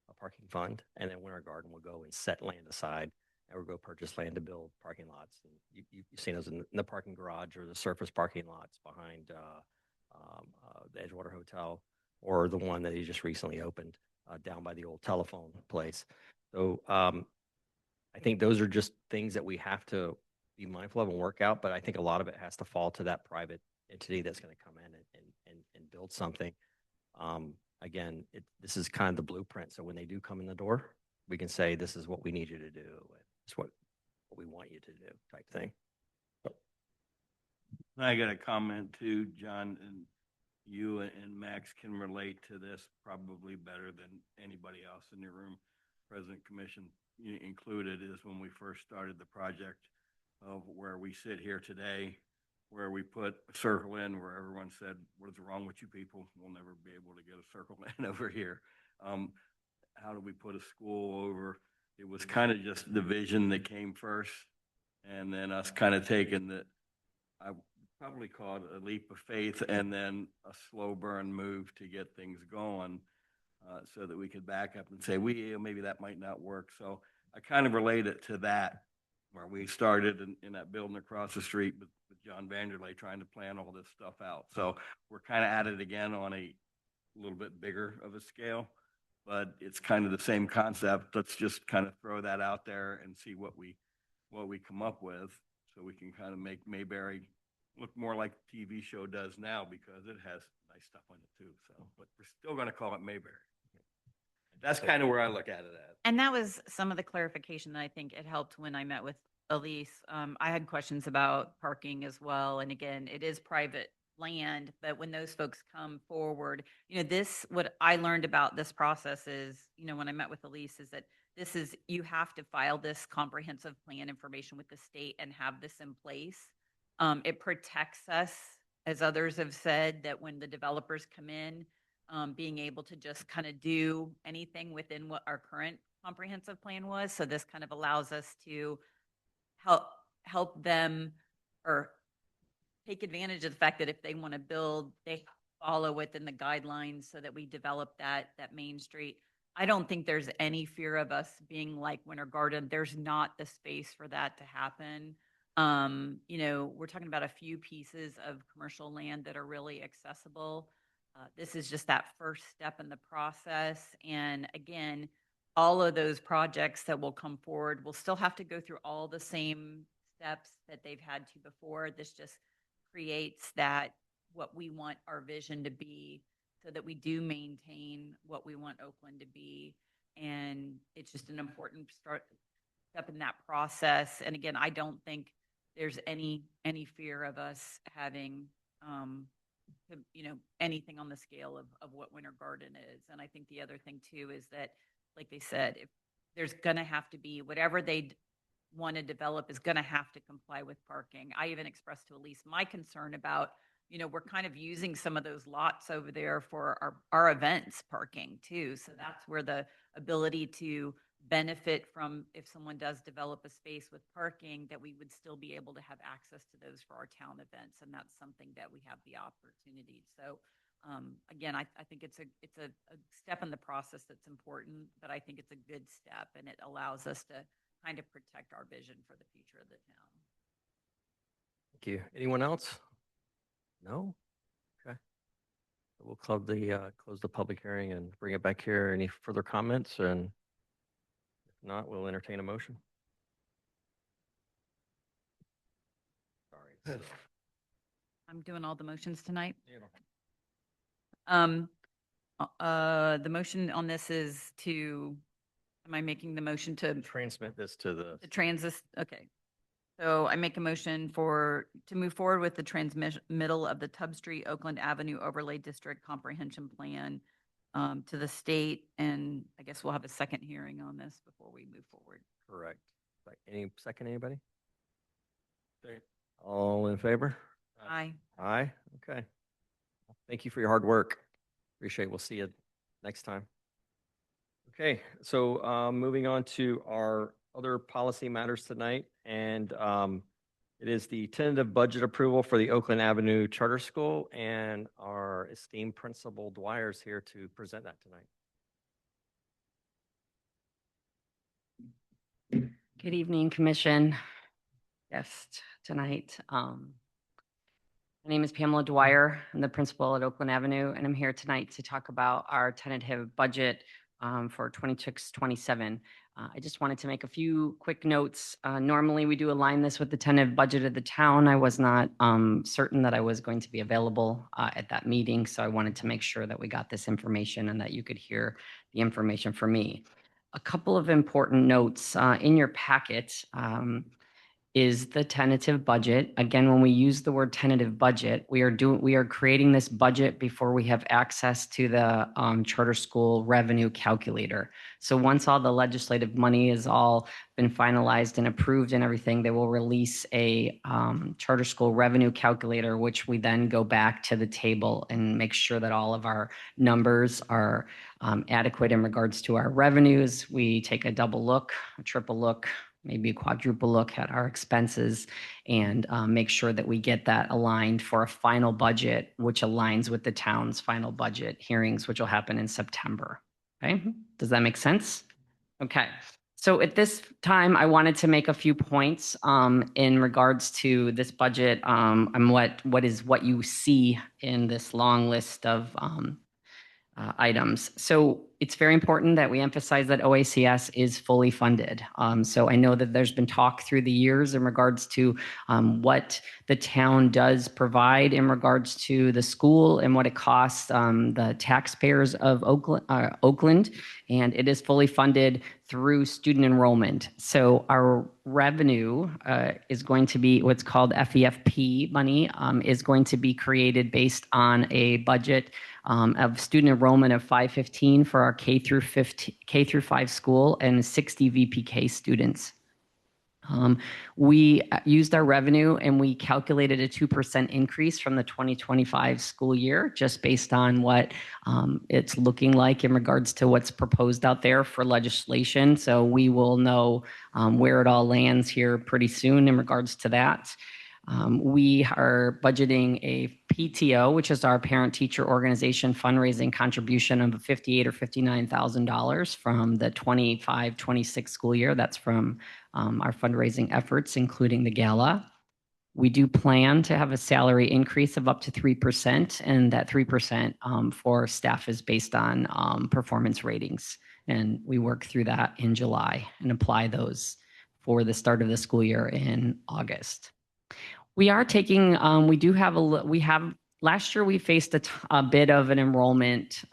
a parking fund, and then Winter Garden will go and set land aside and we'll go purchase land to build parking lots. And you've seen those in the parking garage or the surface parking lots behind the Edgewater Hotel, or the one that he just recently opened down by the old telephone place. So I think those are just things that we have to be mindful of and work out, but I think a lot of it has to fall to that private entity that's going to come in and build something. Again, this is kind of the blueprint. So when they do come in the door, we can say, this is what we need you to do. It's what we want you to do, type thing. I got a comment too, John, and you and Max can relate to this probably better than anybody else in the room, President Commission included, is when we first started the project of where we sit here today, where we put a circle in where everyone said, what is wrong with you people? We'll never be able to get a circle in over here. How do we put a school over? It was kind of just the vision that came first, and then us kind of taking the, I probably call it a leap of faith, and then a slow burn move to get things going, so that we could back up and say, maybe that might not work. So I kind of relate it to that, where we started in that building across the street with John Vanderlei trying to plan all this stuff out. So we're kind of at it again on a little bit bigger of a scale, but it's kind of the same concept. Let's just kind of throw that out there and see what we come up with, so we can kind of make Mayberry look more like the TV show does now, because it has nice stuff on it too. So, but we're still going to call it Mayberry. That's kind of where I look at it as. And that was some of the clarification that I think it helped when I met with Elise. I had questions about parking as well. And again, it is private land, but when those folks come forward, what I learned about this process is, when I met with Elise, is that you have to file this comprehensive plan information with the state and have this in place. It protects us, as others have said, that when the developers come in, being able to just kind of do anything within what our current comprehensive plan was. So this kind of allows us to help them, or take advantage of the fact that if they want to build, they follow within the guidelines so that we develop that main street. I don't think there's any fear of us being like Winter Garden. There's not the space for that to happen. We're talking about a few pieces of commercial land that are really accessible. This is just that first step in the process. And again, all of those projects that will come forward will still have to go through all the same steps that they've had to before. This just creates that, what we want our vision to be, so that we do maintain what we want Oakland to be. And it's just an important step in that process. And again, I don't think there's any fear of us having, anything on the scale of what Winter Garden is. And I think the other thing too is that, like they said, if there's going to have to be whatever they want to develop is going to have to comply with parking. I even expressed to Elise my concern about, we're kind of using some of those lots over there for our events parking too. So that's where the ability to benefit from, if someone does develop a space with parking, that we would still be able to have access to those for our town events. And that's something that we have the opportunity. So again, I think it's a step in the process that's important, but I think it's a good step, and it allows us to kind of protect our vision for the future of the town. Thank you. Anyone else? No? Okay. We'll close the public hearing and bring it back here. Any further comments? And if not, we'll entertain a motion. Sorry. I'm doing all the motions tonight. Yeah. The motion on this is am I making the motion to Transmit this to the. Okay. So I make a motion to move forward with the transmittal of the Tubb Street, Oakland Avenue Overlay District Comprehension Plan to the state. And I guess we'll have a second hearing on this before we move forward. Correct. Anybody? All in favor? Aye. Aye. Okay. Thank you for your hard work. Appreciate it. We'll see you next time. Okay, so moving on to our other policy matters tonight, and it is the tentative budget approval for the Oakland Avenue Charter School, and our esteemed Principal Dwyer's here to present that tonight. Good evening, Commission. Guest tonight. My name is Pamela Dwyer. I'm the principal at Oakland Avenue, and I'm here tonight to talk about our tentative budget for 26-27. I just wanted to make a few quick notes. Normally, we do align this with the tentative budget of the town. I was not certain that I was going to be available at that meeting, so I wanted to make sure that we got this information and that you could hear the information from me. A couple of important notes in your packet is the tentative budget. Again, when we use the word tentative budget, we are creating this budget before we have access to the charter school revenue calculator. So once all the legislative money is all been finalized and approved and everything, they will release a charter school revenue calculator, which we then go back to the table and make sure that all of our numbers are adequate in regards to our revenues. We take a double look, a triple look, maybe a quadruple look at our expenses, and make sure that we get that aligned for a final budget, which aligns with the town's final budget hearings, which will happen in September. Okay, does that make sense? Okay, so at this time, I wanted to make a few points in regards to this budget and what you see in this long list of items. So it's very important that we emphasize that OACS is fully funded. So I know that there's been talk through the years in regards to what the town does provide in regards to the school and what it costs the taxpayers of Oakland, and it is fully funded through student enrollment. So our revenue is going to be what's called FEFP money, is going to be created based on a budget of student enrollment of 515 for our K through 5 school and 60 VPK students. We used our revenue and we calculated a 2% increase from the 2025 school year, just based on what it's looking like in regards to what's proposed out there for legislation. So we will know where it all lands here pretty soon in regards to that. We are budgeting a PTO, which is our parent teacher organization fundraising contribution of $58,000 or $59,000 from the 25-26 school year. That's from our fundraising efforts, including the gala. We do plan to have a salary increase of up to 3%, and that 3% for staff is based on performance ratings. And we work through that in July and apply those for the start of the school year in August. We are taking, last year we faced a bit of an enrollment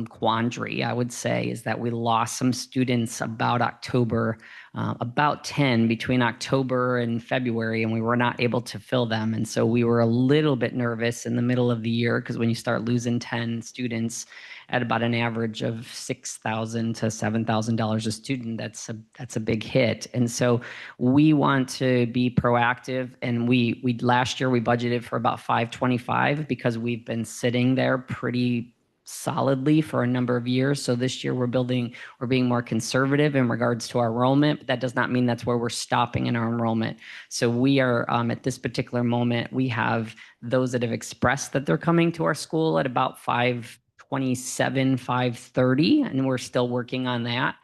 quandary, I would say, is that we lost some students about October, about 10 between October and February, and we were not able to fill them. And so we were a little bit nervous in the middle of the year, because when you start losing 10 students at about an average of $6,000 to $7,000 a student, that's a big hit. And so we want to be proactive. And we last year we budgeted for about 525 because we've been sitting there pretty solidly for a number of years. So this year we're being more conservative in regards to our enrollment, but that does not mean that's where we're stopping in our enrollment. So we are at this particular moment, we have those that have expressed that they're coming to our school at about 527, 530, and we're still working on that.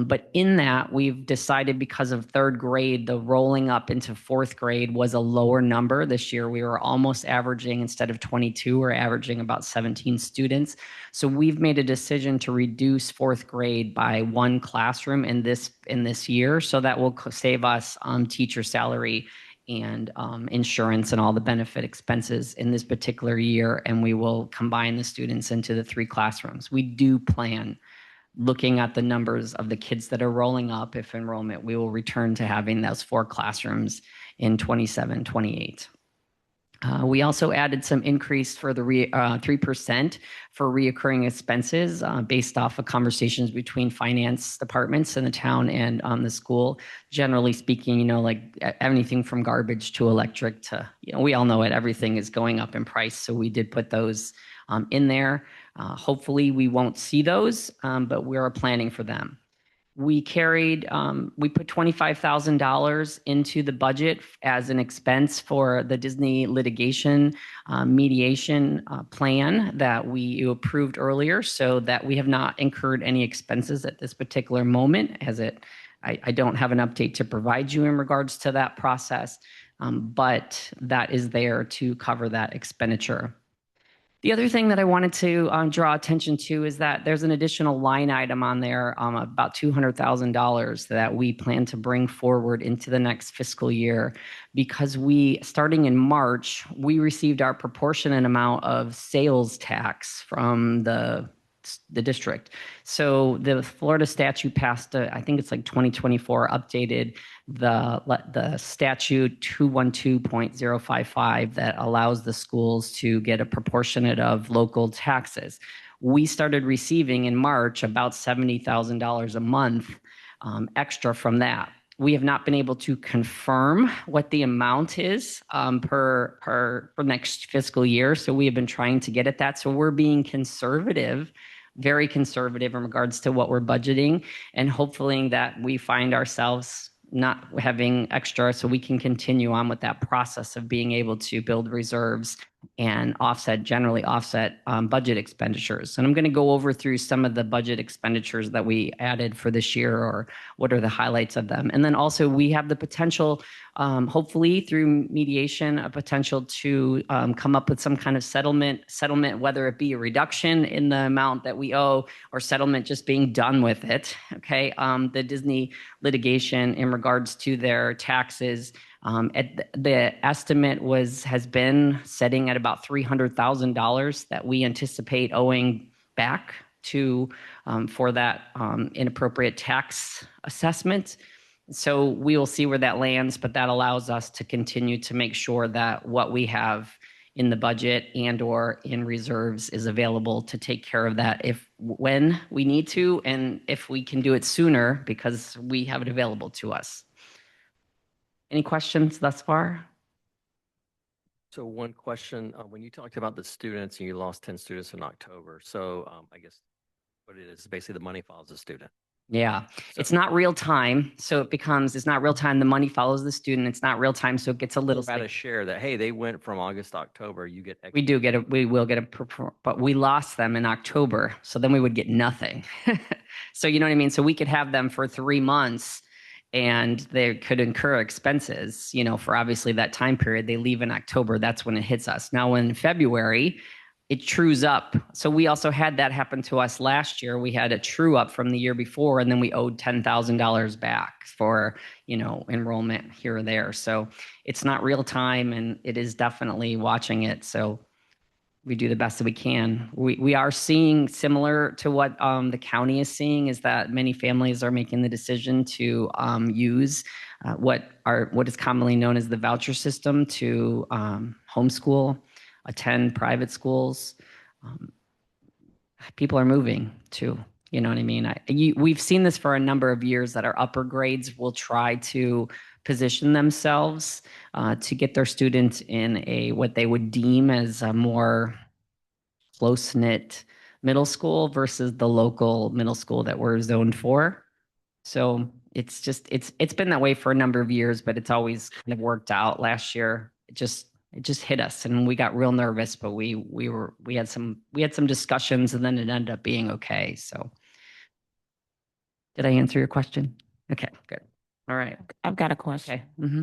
But in that, we've decided, because of third grade, the rolling up into fourth grade was a lower number. This year, we were almost averaging, instead of 22, we're averaging about 17 students. So we've made a decision to reduce fourth grade by one classroom in this year. So that will save us teacher salary and insurance and all the benefit expenses in this particular year. And we will combine the students into the 3 classrooms. We do plan, looking at the numbers of the kids that are rolling up, if enrollment, we will return to having those 4 classrooms in 27, 28. We also added some increase for the 3% for reoccurring expenses based off of conversations between finance departments in the town and the school. Generally speaking, like anything from garbage to electric to, we all know it, everything is going up in price. So we did put those in there. Hopefully we won't see those, but we're planning for them. We put $25,000 into the budget as an expense for the Disney litigation mediation plan that we approved earlier, so that we have not incurred any expenses at this particular moment, I don't have an update to provide you in regards to that process, but that is there to cover that expenditure. The other thing that I wanted to draw attention to is that there's an additional line item on there, about $200,000, that we plan to bring forward into the next fiscal year, because starting in March, we received our proportionate amount of sales tax from the district. So the Florida statute passed, I think it's like 2024, updated the statute 212.055 that allows the schools to get a proportionate of local taxes. We started receiving in March about $70,000 a month extra from that. We have not been able to confirm what the amount is for next fiscal year. So we have been trying to get at that. So we're being conservative, very conservative in regards to what we're budgeting, and hopefully that we find ourselves not having extra, so we can continue on with that process of being able to build reserves and generally offset budget expenditures. And I'm going to go over through some of the budget expenditures that we added for this year, or what are the highlights of them. And then also we have the potential, hopefully through mediation, a potential to come up with some kind of settlement, whether it be a reduction in the amount that we owe or settlement just being done with it. Okay. The Disney litigation in regards to their taxes, the estimate has been setting at about $300,000 that we anticipate owing back to for that inappropriate tax assessment. So we will see where that lands, but that allows us to continue to make sure that what we have in the budget and or in reserves is available to take care of that when we need to, and if we can do it sooner because we have it available to us. Any questions thus far? So one question, when you talked about the students and you lost 10 students in October, so I guess what it is basically the money follows the student. Yeah, it's not real time. So it's not real time. The money follows the student. It's not real time. So it gets a little About a share that, hey, they went from August to October, you get. We will get but we lost them in October. So then we would get nothing. So you know what I mean? So we could have them for 3 months and they could incur expenses, for obviously that time period. They leave in October. That's when it hits us. Now in February, it trues up. So we also had that happen to us last year. We had a true up from the year before, and then we owed $10,000 back for, enrollment here or there. So it's not real time, and it is definitely watching it. So we do the best that we can. We are seeing similar to what the county is seeing, is that many families are making the decision to use what is commonly known as the voucher system to homeschool, attend private schools. People are moving too. You know what I mean? We've seen this for a number of years, that our upper grades will try to position themselves to get their students in what they would deem as a more close-knit middle school versus the local middle school that we're zoned for. So it's been that way for a number of years, but it's always kind of worked out. Last year, it just hit us and we got real nervous, but we had some discussions and then it ended up being okay. So did I answer your question? Okay, good. All right. I've got a question. Okay. Mm-hmm.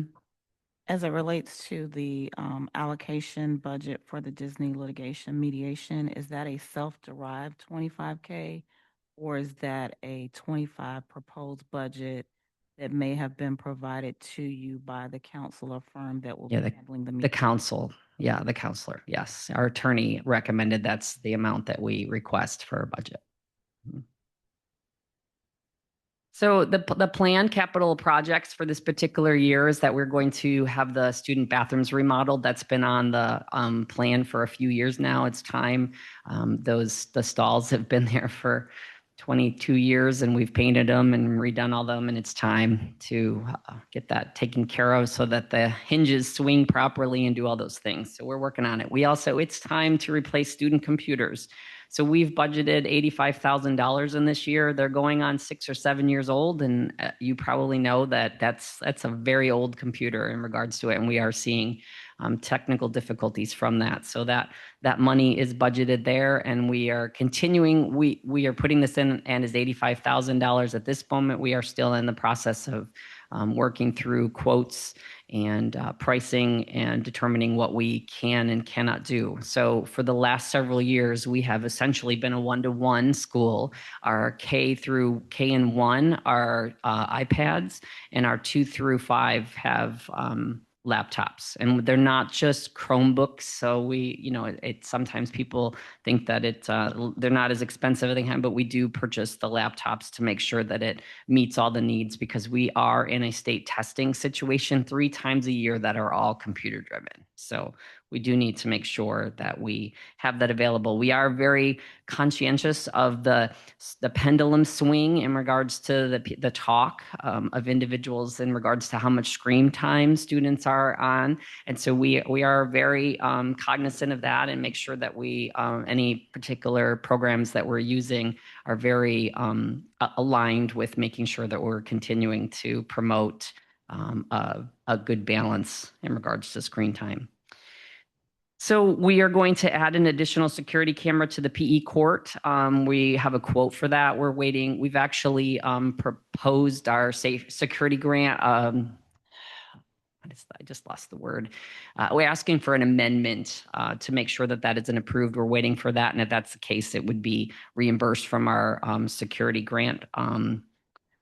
As it relates to the allocation budget for the Disney litigation mediation, is that a self-derived 25K, or is that a 25 proposed budget that may have been provided to you by the counsel or firm that will be handling the The mediation? counsel. Yeah, the counselor. Yes. Our attorney recommended that's the amount that we request for our budget. So the planned capital projects for this particular year is that we're going to have the student bathrooms remodeled. That's been on the plan for a few years now. It's time. The stalls have been there for 22 years and we've painted them and redone all them, and it's time to get that taken care of so that the hinges swing properly and do all those things. So we're working on it. It's time to replace student computers. So we've budgeted $85,000 in this year. They're going on 6 or 7 years old, and you probably know that that's a very old computer in regards to it, and we are seeing technical difficulties from that. So that money is budgeted there, and we are continuing. We are putting this in and is $85,000 at this moment. We are still in the process of working through quotes and pricing and determining what we can and cannot do. So for the last several years, we have essentially been a one-to-one school. Our K through K and 1 are iPads, and our 2 through 5 have laptops, and they're not just Chromebooks. So sometimes people think that they're not as expensive, but we do purchase the laptops to make sure that it meets all the needs, because we are in a state testing situation 3 times a year that are all computer driven. So we do need to make sure that we have that available. We are very conscientious of the pendulum swing in regards to the talk of individuals in regards to how much screen time students are on. And so we are very cognizant of that and make sure that any particular programs that we're using are very aligned with making sure that we're continuing to promote a good balance in regards to screen time. So we are going to add an additional security camera to the PE court. We have a quote for that. We're waiting. We've actually proposed our safe security grant. I just lost the word. We're asking for an amendment to make sure that that isn't approved. We're waiting for that. And if that's the case, it would be reimbursed from our security grant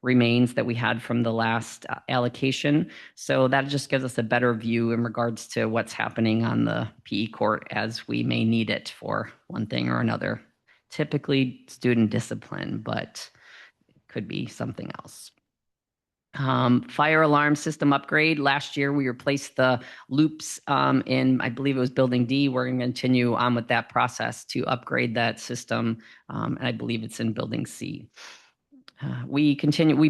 remains that we had from the last allocation. So that just gives us a better view in regards to what's happening on the PE court as we may need it for one thing or another. Typically student discipline, but it could be something else. Fire alarm system upgrade. Last year, we replaced the loops in, I believe it was building D. We're going to continue on with that process to upgrade that system. And I believe it's in building C. We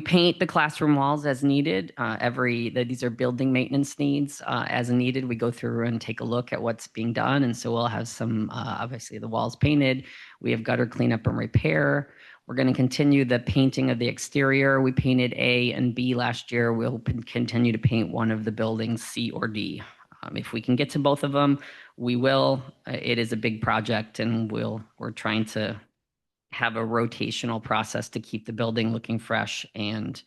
paint the classroom walls as needed. These are building maintenance needs as needed. We go through and take a look at what's being done. And so we'll have some, obviously the walls painted. We have gutter cleanup and repair. We're going to continue the painting of the exterior. We painted A and B last year. We'll continue to paint one of the buildings, C or D. If we can get to both of them, we will. It is a big project, and we're trying to have a rotational process to keep the building looking fresh and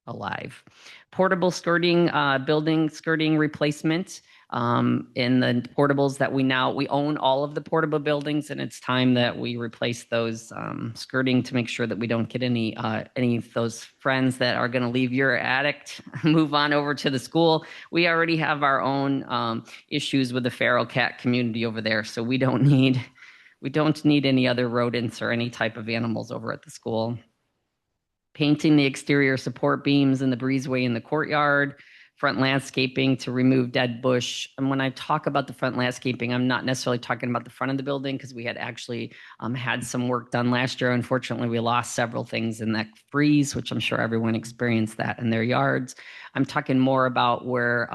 alive. Portable skirting, building skirting replacement. In the portables that we own all of the portable buildings, and it's time that we replace those skirting to make sure that we don't get any of those friends that are going to leave your attic, move on over to the school. We already have our own issues with the feral cat community over there, so we don't need any other rodents or any type of animals over at the school. Painting the exterior support beams in the breezeway in the courtyard. Front landscaping to remove dead bush. And when I talk about the front landscaping, I'm not necessarily talking about the front of the building, because we had actually had some work done last year. Unfortunately, we lost several things in that freeze, which I'm sure everyone experienced that in their yards. I'm talking more about where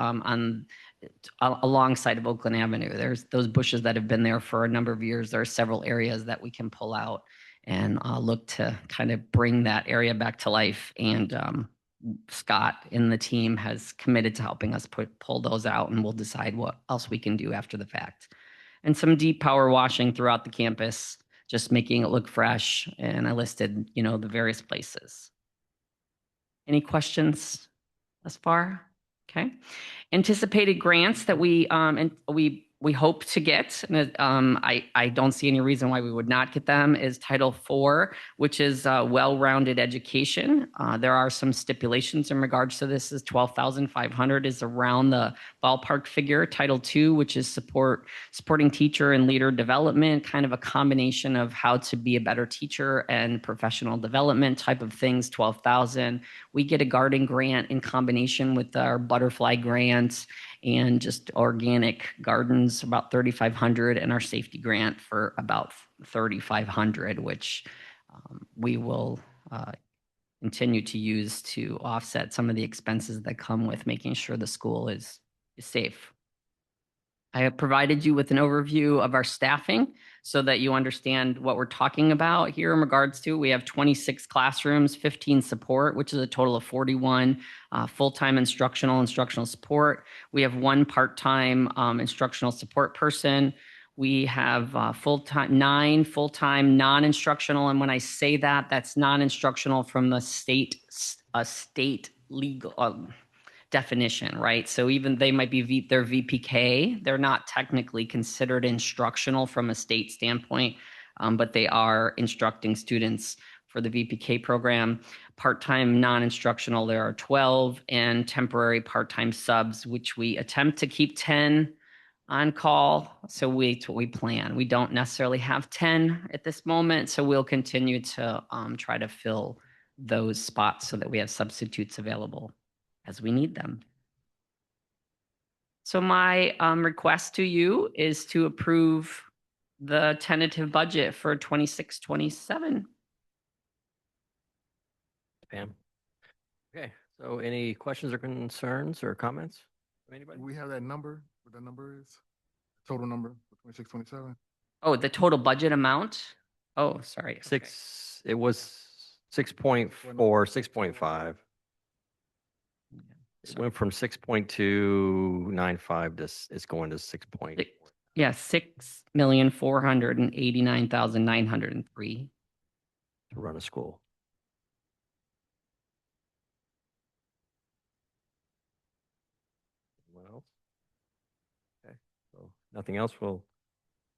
alongside of Oakland Avenue, there's those bushes that have been there for a number of years. There are several areas that we can pull out and look to kind of bring that area back to life. And Scott in the team has committed to helping us pull those out, and we'll decide what else we can do after the fact. And some deep power washing throughout the campus, just making it look fresh. And I listed, the various places. Any questions thus far? Okay. Anticipated grants that we hope to get, and I don't see any reason why we would not get them, is Title IV, which is well-rounded education. There are some stipulations in regards to this. Is $12,500 is around the ballpark figure. Title II, which is supporting teacher and leader development, kind of a combination of how to be a better teacher and professional development type of things, $12,000. We get a garden grant in combination with our butterfly grants and just organic gardens, about $3,500, and our safety grant for about $3,500, which we will continue to use to offset some of the expenses that come with making sure the school is safe. I have provided you with an overview of our staffing so that you understand what we're talking about here in regards to. We have 26 classrooms, 15 support, which is a total of 41 full-time instructional support. We have one part-time instructional support person. We have 9 full-time non-instructional. And when I say that, that's non-instructional from the state legal definition, right? So even they might be their VPK, they're not technically considered instructional from a state standpoint, but they are instructing students for the VPK program. Part-time non-instructional, there are 12, and temporary part-time subs, which we attempt to keep 10 on call. So we plan. We don't necessarily have 10 at this moment, so we'll continue to try to fill those spots so that we have substitutes available as we need them. So my request to you is to approve the tentative budget for 26-27. Pam. Okay, so any questions or concerns or comments from anybody? Do we have that number, what that number is? Total number for 26-27? Oh, the total budget amount? Oh, sorry. It was 6.4, 6.5. It went from 6.295 to it's going to 6.4. Yes, 6,489,903. To run a school. Anyone else? Okay, so nothing else, we'll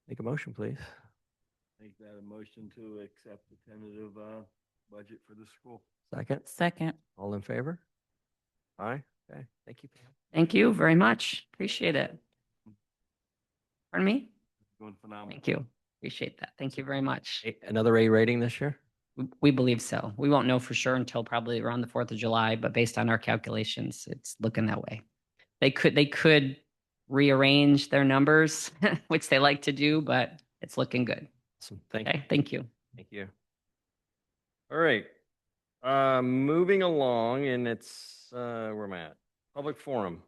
make a motion, please. Make that a motion to accept the tentative budget for the school. Second, Second. all in favor? Aye, okay, thank you, Pam. Thank you very much. Appreciate it. Pardon me? Doing phenomenal. Thank you. Appreciate that. Thank you very much. Another A rating this year? We believe so. We won't know for sure until probably around the 4th of July, but based on our calculations, it's looking that way. They could rearrange their numbers, which they like to do, but it's looking good. Awesome, thank you. Okay, thank you. Thank you. All right. Moving along, and it's where am I at? Public forum.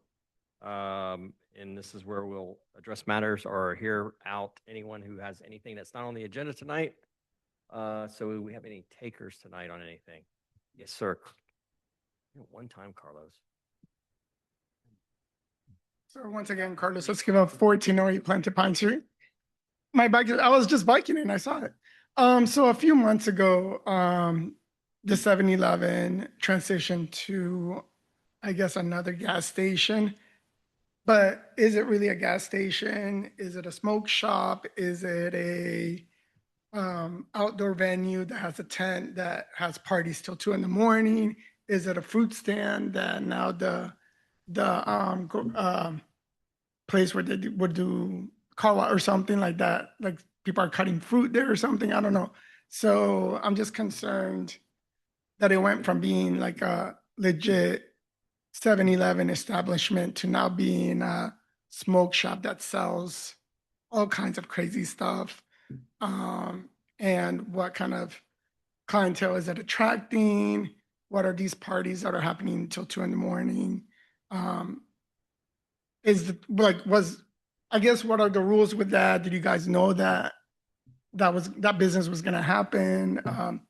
And this is where we'll address matters or hear out anyone who has anything that's not on the agenda tonight. So do we have any takers tonight on anything? Yes, sir. One time, Carlos. So once again, Carlos, let's give up 1408 Planted Pine Street. My bike, I was just biking and I saw it. So a few months ago, the 7-Eleven transitioned to, I guess, another gas station. But is it really a gas station? Is it a smoke shop? Is it a outdoor venue that has a tent that has parties till 2 a.m? Is it a fruit stand that now the place where they would do car wash or something like that? Like people are cutting fruit there or something. I don't know. So I'm just concerned that it went from being like a legit 7-Eleven establishment to now being a smoke shop that sells all kinds of crazy stuff. And what kind of clientele is it attracting? What are these parties that are happening until 2 a.m? I guess, what are the rules with that? Did you guys know that that business was going to happen?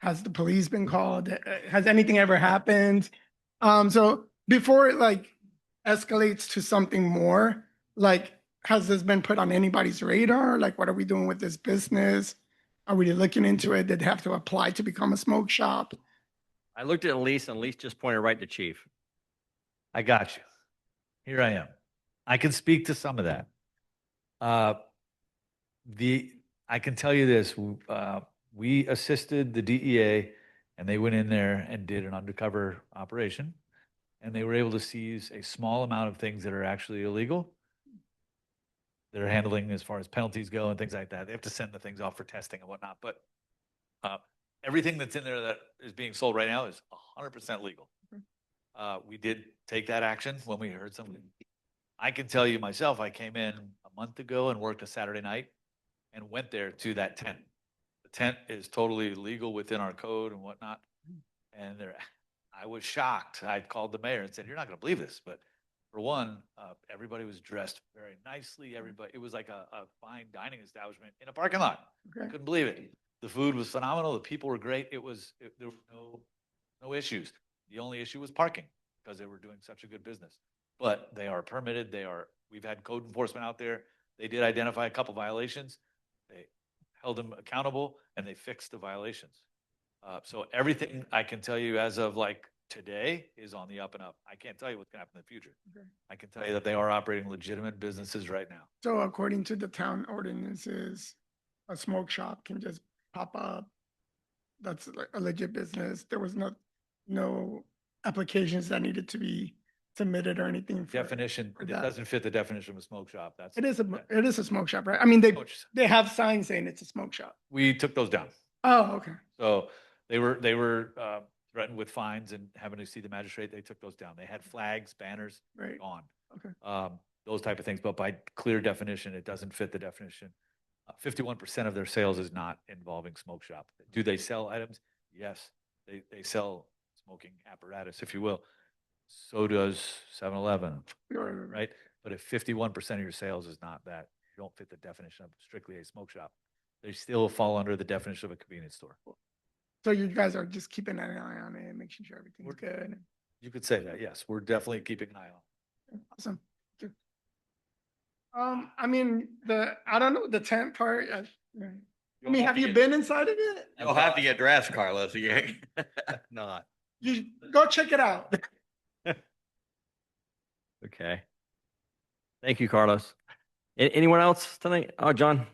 Has the police been called? Has anything ever happened? So before it escalates to something more, has this been put on anybody's radar? What are we doing with this business? Are we looking into it? Did they have to apply to become a smoke shop? I looked at Elise and Elise just pointed right to Chief. I got you. Here I am. I can speak to some of that. I can tell you this. We assisted the DEA and they went in there and did an undercover operation and they were able to seize a small amount of things that are actually illegal. They're handling as far as penalties go and things like that. They have to send the things off for testing and whatnot. But everything that's in there that is being sold right now is 100% legal. We did take that action when we heard something. I can tell you myself, I came in a month ago and worked a Saturday night and went there to that tent. The tent is totally legal within our code and whatnot. And I was shocked. I called the mayor and said, "You're not going to believe this." But for one, everybody was dressed very nicely. It was like a fine dining establishment in a parking lot. Okay. Couldn't believe it. The food was phenomenal. The people were great. There were no issues. The only issue was parking because they were doing such a good business. But they are permitted. We've had code enforcement out there. They did identify a couple violations. They held them accountable and they fixed the violations. So everything I can tell you as of today is on the up and up. I can't tell you what's going to happen in the future. Okay. I can tell you that they are operating legitimate businesses right now. So according to the town ordinances, a smoke shop can just pop up. That's a legit business. There was no applications that needed to be submitted or anything. Definition, it that. doesn't fit the definition of a smoke shop. It is a smoke shop, right? I mean, they have signs saying it's a smoke shop. We took those down. Oh, okay. So they were threatened with fines and having to see the magistrate. They took those down. They had flags, banners, Right. gone. Okay. Those type of things. But by clear definition, it doesn't fit the definition. 51% of their sales is not involving smoke shop. Do they sell items? Yes. They sell smoking apparatus, if you will. So does 7-Eleven, right? But if 51% of your sales is not that, you don't fit the definition of strictly a smoke shop. They still fall under the definition of a convenience store. So you guys are just keeping an eye on it and making sure everything's good. You could say that, yes. We're definitely keeping an eye on it. Awesome. I mean, I don't know, the tent part. I mean, have you been inside of it? You'll have to get dressed, Carlos. You not. You go check it out. Okay. Thank you, Carlos. Anyone else tonight? Oh, John.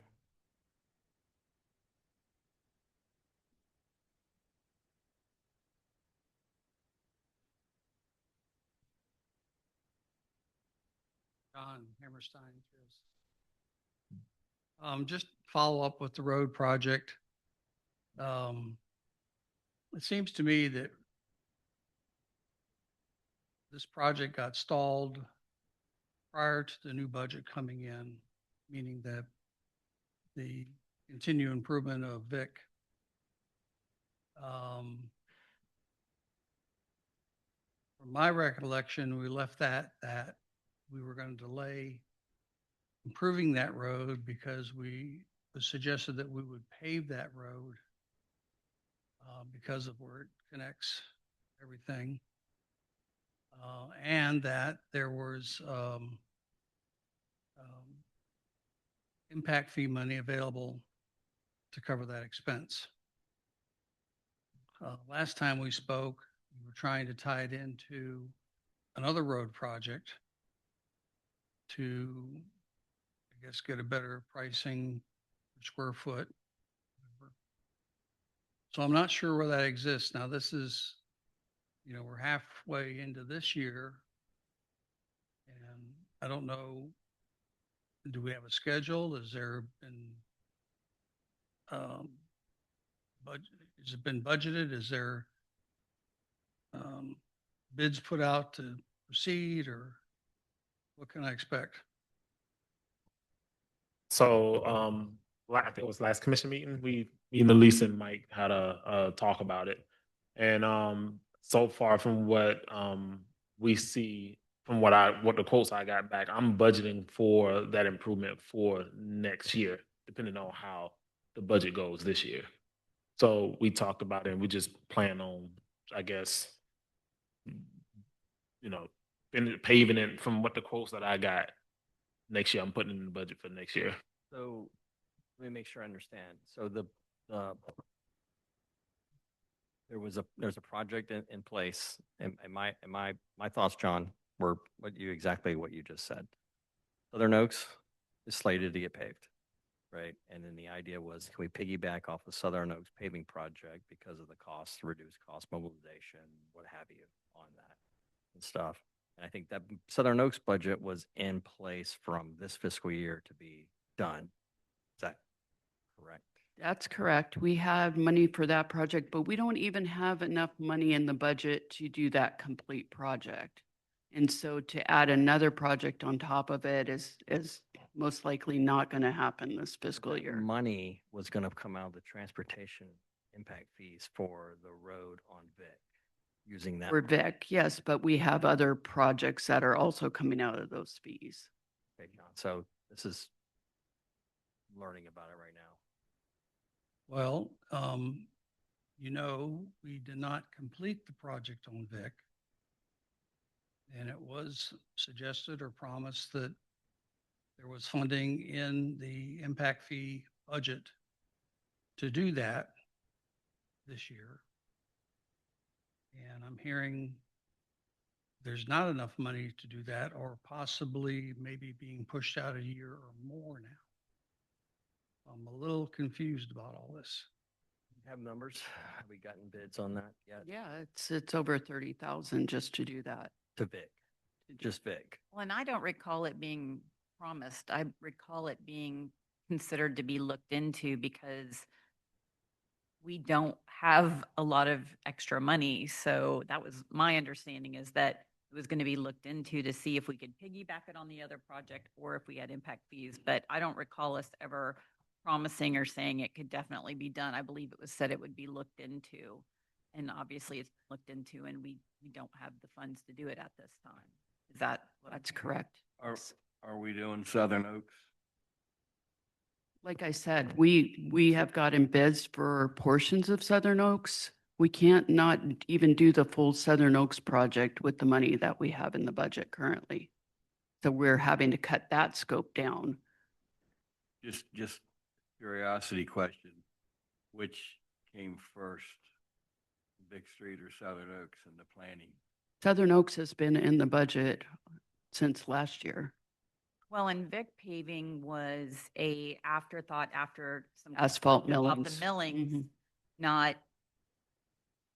John Hammerstein. Just follow up with the road project. It seems to me that this project got stalled prior to the new budget coming in, meaning that the continued improvement of Vic. From my recollection, we left that we were going to delay improving that road because we suggested that we would pave that road because of where it connects everything. And that there was impact fee money available to cover that expense. Last time we spoke, we were trying to tie it into another road project to, I guess, get a better pricing per square foot. So I'm not sure where that exists. Now, this is, we're halfway into this year. And I don't know, do we have a schedule? Has there been, has it been budgeted? Is there bids put out to proceed, or what can I expect? So, I think it was last commission meeting, me and Elise and Mike had a talk about it. And so far from what we see, from what the quotes I got back, I'm budgeting for that improvement for next year, depending on how the budget goes this year. So we talked about it, and we just plan on, I guess, paving it from what the quotes that I got next year. I'm putting in the budget for next year. So let me make sure I understand. So there's a project in place, and my thoughts, John, were what you just said. Southern Oaks is slated to get paved, right? And then the idea was, can we piggyback off the Southern Oaks paving project because of the cost, reduce cost, mobilization, what have you, on that and stuff. And I think that Southern Oaks budget was in place from this fiscal year to be done. Is that correct? That's correct. We have money for that project, but we don't even have enough money in the budget to do that complete project. And so to add another project on top of it is most likely not going to happen this fiscal year. Money was going to come out of the transportation impact fees for the road on Vic, using that. For Vic, yes, but we have other projects that are also coming out of those fees. Okay, John. So this is learning about it right now. Well, we did not complete the project on Vic. And it was suggested or promised that there was funding in the impact fee budget to do that this year. And I'm hearing there's not enough money to do that, or possibly maybe being pushed out a year or more now. I'm a little confused about all this. Have numbers? Have we gotten bids on that yet? Yeah, it's over 30,000 just to do that. To Vic, just Vic. Well, and I don't recall it being promised. I recall it being considered to be looked into because we don't have a lot of extra money. So that was my understanding, is that it was going to be looked into to see if we could piggyback it on the other project or if we had impact fees. But I don't recall us ever promising or saying it could definitely be done. I believe it was said it would be looked into. And obviously it's looked into, and we don't have the funds to do it at this time. Is that what? That's correct. Are we doing Southern Oaks? Like I said, we have gotten bids for portions of Southern Oaks. We can't not even do the full Southern Oaks project with the money that we have in the budget currently. So we're having to cut that scope down. Just curiosity question, which came first, Vic Street or Southern Oaks in the planning? Southern Oaks has been in the budget since last year. Well, and Vic paving was a afterthought after some. Asphalt about millings. The millings, Mhm. not,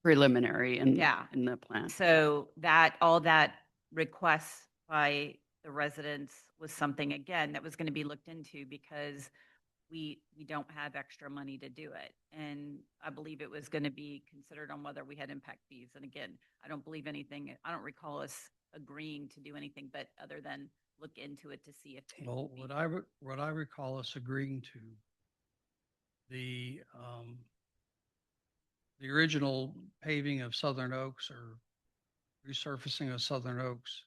Preliminary in, Yeah. in the plan. so that, all that requests by the residents was something, again, that was going to be looked into because we don't have extra money to do it. And I believe it was going to be considered on whether we had impact fees. And again, I don't believe anything, I don't recall us agreeing to do anything, but other than look into it to see if. it Well, would be- what I recall us agreeing to, the original paving of Southern Oaks or resurfacing of Southern Oaks,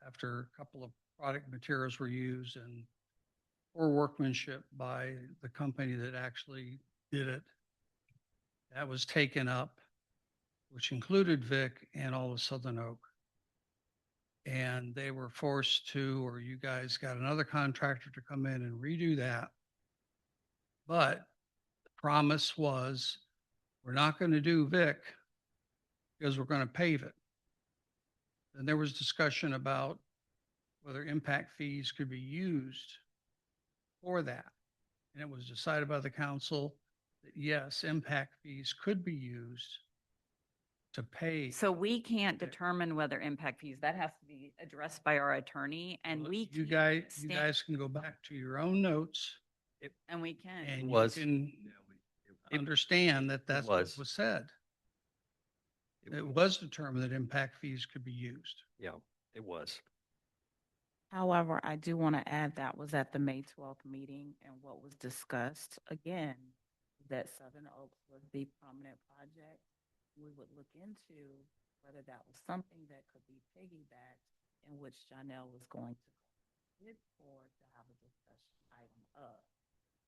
after a couple of product materials were used and poor workmanship by the company that actually did it, that was taken up, which included Vic and all of Southern Oak. And they were forced to, or you guys got another contractor to come in and redo that. But the promise was, we're not going to do Vic because we're going to pave it. And there was discussion about whether impact fees could be used for that. And it was decided by the council that yes, impact fees could be used to pay. So we can't determine whether impact fees, that has to be addressed by our attorney, and we. You can't you stand- guys can go back to your own notes And we can. and you Was. can understand that that's what was. was said. It was determined that impact fees could be used. Yeah, it was. However, I do want to add that was at the May 12th meeting, and what was discussed again, that Southern Oaks was the prominent project. We would look into whether that was something that could be piggybacked, in which Janelle was going to bid for to have a discussion item of.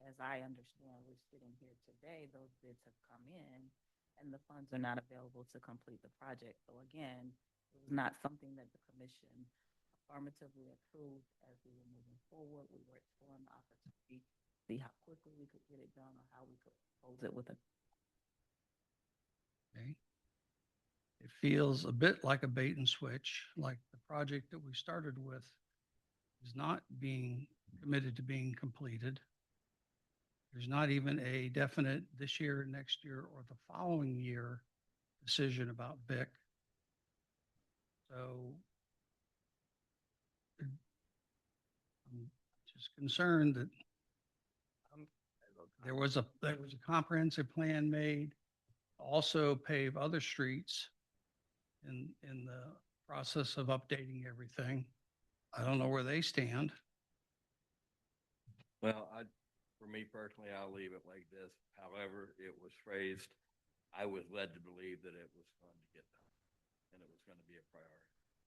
As I understand, we're sitting here today, those bids have come in, and the funds are not available to complete the project. So again, it was not something that the commission affirmatively approved as we were moving forward. We were exploring the opportunity, see how quickly we could get it done or how we could propose it with a. Okay. It feels a bit like a bait and switch, like the project that we started with is not being committed to being completed. There's not even a definite this year, next year, or the following year decision about Vic. So I'm just concerned that there was a comprehensive plan made, also pave other streets in the process of updating everything. I don't know where they stand. Well, for me personally, I'll leave it like this. However, it was phrased, I was led to believe that it was going to get done and it was going to be a priority.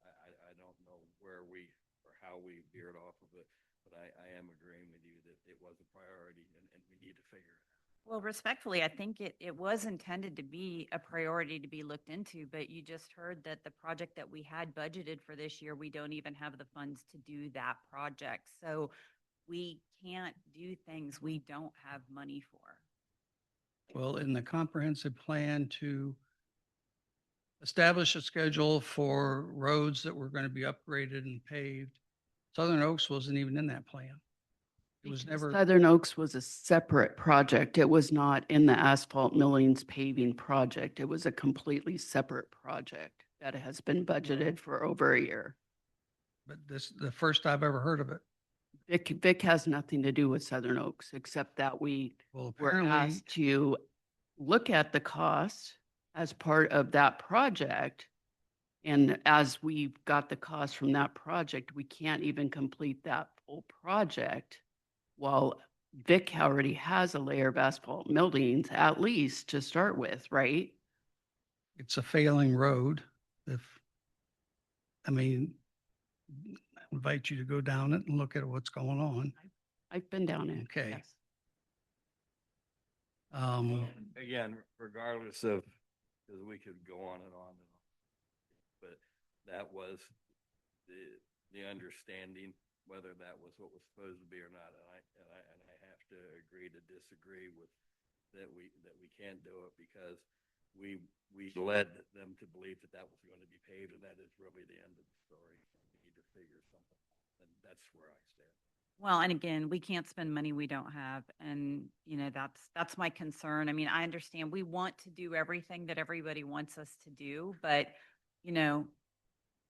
I don't know where we or how we veered off of it, but I am agreeing with you that it was a priority and we need to figure it out. Well, respectfully, I think it was intended to be a priority to be looked into, but you just heard that the project that we had budgeted for this year, we don't even have the funds to do that project. So we can't do things we don't have money for. Well, in the comprehensive plan to establish a schedule for roads that were going to be upgraded and paved, Southern Oaks wasn't even in that plan. It was never. Southern Oaks was a separate project. It was not in the asphalt millings paving project. It was a completely separate project that has been budgeted for over a year. But this, the first I've ever heard of it. Vic has nothing to do with Southern Oaks, except that we Well, were apparently, asked to look at the cost as part of that project. And as we got the cost from that project, we can't even complete that full project while Vic already has a layer of asphalt millings, at least to start with, right? it's a failing road. I mean, I invite you to go down it and look at what's going on. I've been down it. Okay. Yes. Again, regardless of, because we could go on and on and on, but that was the understanding whether that was what was supposed to be or not. And I have to agree to disagree with that we can't do it because we led them to believe that that was going to be paved, and that is really the end of the story. We need to figure something out, and that's where I stand. Well, and again, we can't spend money we don't have. And, that's my concern. I mean, I understand we want to do everything that everybody wants us to do, but,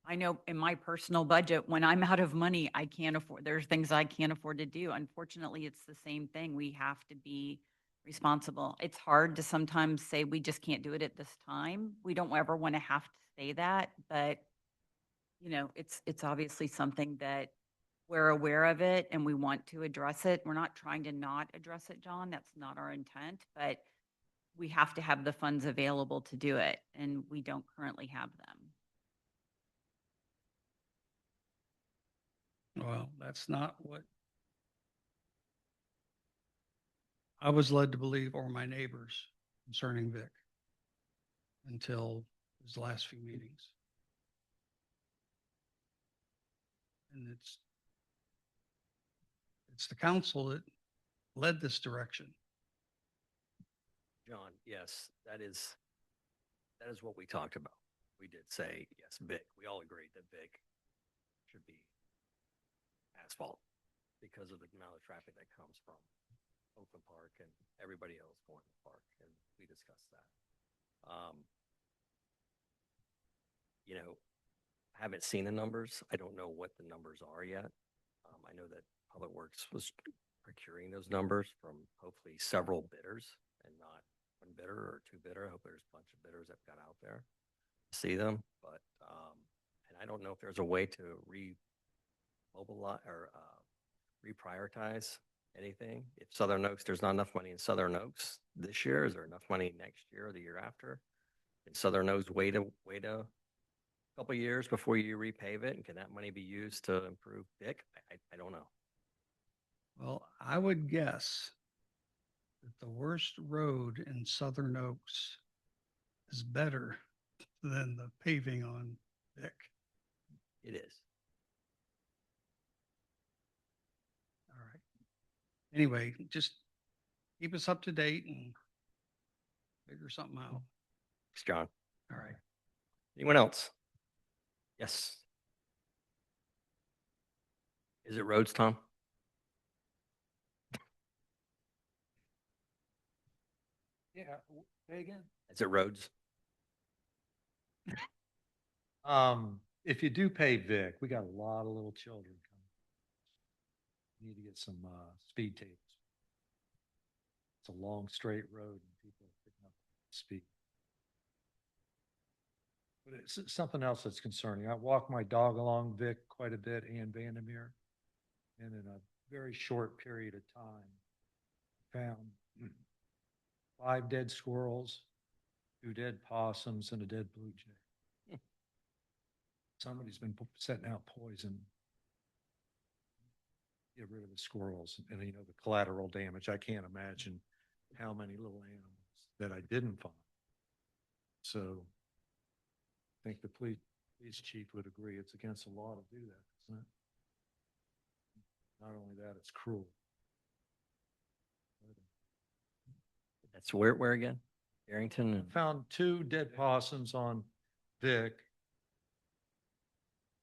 I know in my personal budget, when I'm out of money, I can't afford, there's things I can't afford to do. Unfortunately, it's the same thing. We have to be responsible. It's hard to sometimes say we just can't do it at this time. We don't ever want to have to say that, but it's obviously something that we're aware of it and we want to address it. We're not trying to not address it, John. That's not our intent, but we have to have the funds available to do it, and we don't currently have them. Well, that's not what I was led to believe, or my neighbors, concerning Vic until his last few meetings. And it's the council that led this direction. John, yes, that is what we talked about. We did say, yes, Vic, we all agreed that Vic should be asphalt because of the amount of traffic that comes from Oakland Park and everybody else going to the park, and we discussed that. I haven't seen the numbers. I don't know what the numbers are yet. I know that Public Works was procuring those numbers from hopefully several bidders and not one bidder or two bidder. I hope there's a bunch of bidders that got out there to see them, but and I don't know if there's a way to remobilize or reprioritize anything. If Southern Oaks, there's not enough money in Southern Oaks this year. Is there enough money next year or the year after? Can Southern Oaks wait a couple of years before you repave it? And can that money be used to improve Vic? I don't know. Well, I would guess that the worst road in Southern Oaks is better than the paving on Vic. It is. All right. Anyway, just keep us up to date and figure something out. Thanks, John. All right. Anyone else? Yes. Is it roads, Tom? Yeah, say again. Is it roads? If you do pay Vic, we got a lot of little children coming. Need to get some speed tables. It's a long straight road and people are picking up speed. But it's something else that's concerning. I walk my dog along Vic quite a bit, Ann Vandermeer, and in a very short period of time, found 5 dead squirrels, 2 dead possums, and a dead blue jay. Somebody's been setting out poison. Get rid of the squirrels and the collateral damage. I can't imagine how many little animals that I didn't find. So I think the police chief would agree it's against the law to do that, isn't it? Not only that, it's cruel. That's where again? Arrington? And Found 2 dead possums on Vic,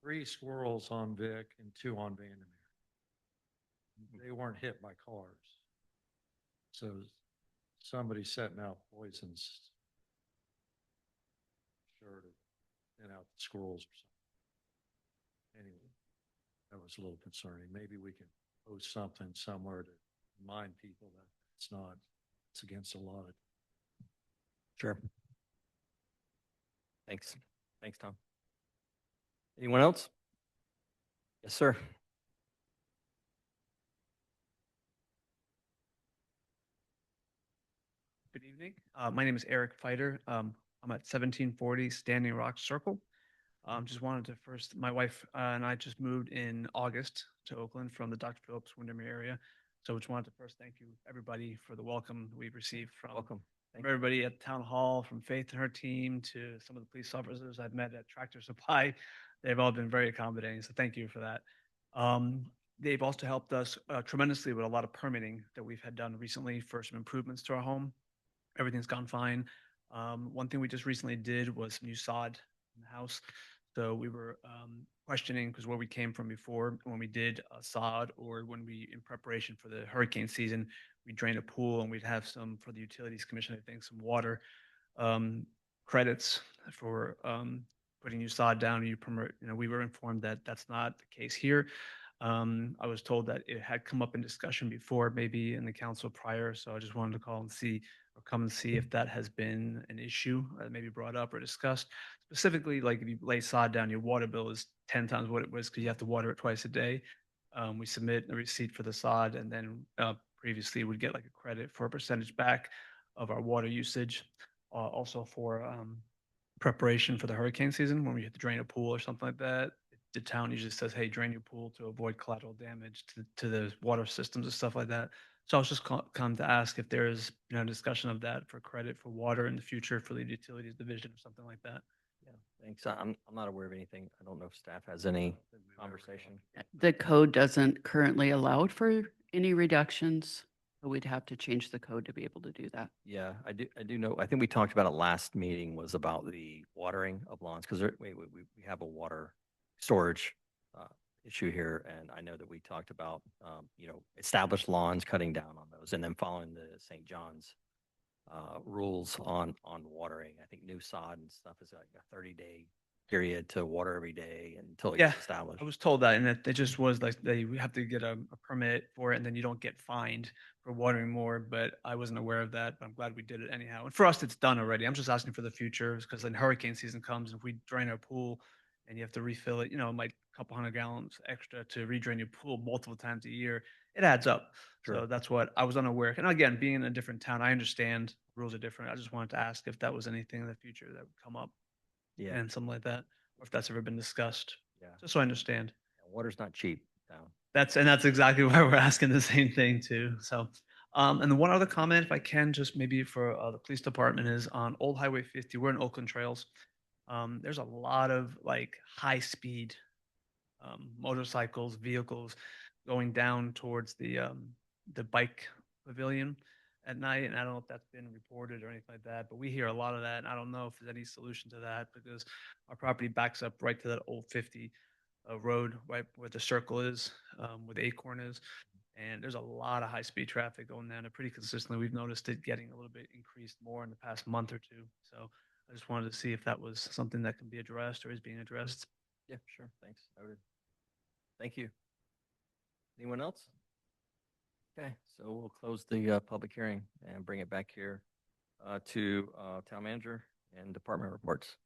3 squirrels on Vic, and 2 on Vandermeer. They weren't hit by cars. So somebody setting out poisons. Sure to send out the squirrels or something. Anyway, that was a little concerning. Maybe we can post something somewhere to remind people that it's against the law. Sure. Thanks. Thanks, Tom. Anyone else? Yes, sir. Good evening. My name is Eric Fighter. I'm at 1740 Standing Rock Circle. Just wanted to first, my wife and I just moved in August to Oakland from the Dr. Phillips Windermere area. So just wanted to first thank you, everybody, for the welcome we've received from from everybody at Town Hall, from Faith and her team to some of the police officers I've met at Tractor Supply. They've all been very accommodating, so thank you for that. They've also helped us tremendously with a lot of permitting that we've had done recently for some improvements to our home. Everything's gone fine. One thing we just recently did was some new sod in the house. So we were questioning, because where we came from before, when we did sod or when we, in preparation for the hurricane season, we drained a pool and we'd have some, for the Utilities Commission, I think, some water credits for putting new sod down. You permit, we were informed that that's not the case here. I was told that it had come up in discussion before, maybe in the council prior. So I just wanted to call and see, or come and see if that has been an issue, maybe brought up or discussed. Specifically, like if you lay sod down, your water bill is 10 times what it was because you have to water it twice a day. We submit a receipt for the sod, and then previously we'd get like a credit for a percentage back of our water usage. Also for preparation for the hurricane season, when we have to drain a pool or something like that, the town usually says, hey, drain your pool to avoid collateral damage to the water systems and stuff like that. So I was just come to ask if there's discussion of that for credit for water in the future for the utilities division or something like that. Yeah, thanks. I'm not aware of anything. I don't know if staff has any conversation. The code doesn't currently allow for any reductions, but we'd have to change the code to be able to do that. Yeah, I do know. I think we talked about it last meeting, was about the watering of lawns, because we have a water storage issue here, and I know that we talked about established lawns, cutting down on those, and then following the St. John's rules on watering. I think new sod and stuff is like a 30-day period to water every day until it Yeah, gets established. I was told that, and it just was like they have to get a permit for it, and then you don't get fined for watering more. But I wasn't aware of that. But I'm glad we did it anyhow. And for us, it's done already. I'm just asking for the future, because then hurricane season comes, and if we drain our pool and you have to refill it, it might a couple hundred gallons extra to redrain your pool multiple times a year. It adds up. Sure. So that's what I was unaware. And again, being in a different town, I understand rules are different. I just wanted to ask if that was anything in the future that would come up. Yeah. And something like that, or if that's ever been discussed. Yeah. Just so I understand. Water's not cheap down. That's exactly why we're asking the same thing too. So, and then one other comment, if I can, just maybe for the police department, is on Old Highway 50. We're in Oakland Trails. There's a lot of like high speed motorcycles, vehicles going down towards the bike pavilion at night. And I don't know if that's been reported or anything like that, but we hear a lot of that. And I don't know if there's any solution to that, because our property backs up right to that old 50 road, right where the circle is, where the Acorn is. And there's a lot of high speed traffic going down there pretty consistently. We've noticed it getting a little bit increased more in the past month or two. So I just wanted to see if that was something that can be addressed or is being addressed. Yeah, sure. Thanks. Noted. Thank you. Anyone else? Okay, so we'll close the public hearing and bring it back here to town manager and department reports.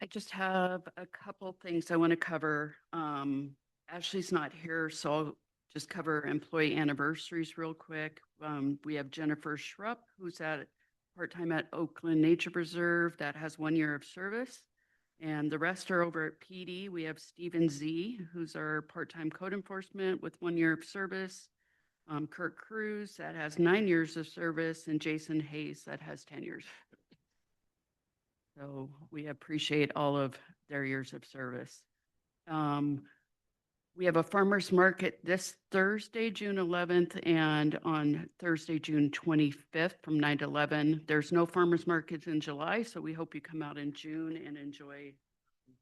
I just have a couple things I want to cover. Ashley's not here, so I'll just cover employee anniversaries real quick. We have Jennifer Schrupp, who's at part-time at Oakland Nature Preserve, that has 1 year of service. And the rest are over at PD. We have Stephen Z, who's our part-time code enforcement with 1 year of service. Kirk Cruz, that has 9 years of service, and Jason Hayes, that has 10 years. So we appreciate all of their years of service. We have a farmer's market this Thursday, June 11th, and on Thursday, June 25th from 9 to 11. There's no farmer's markets in July, so we hope you come out in June and enjoy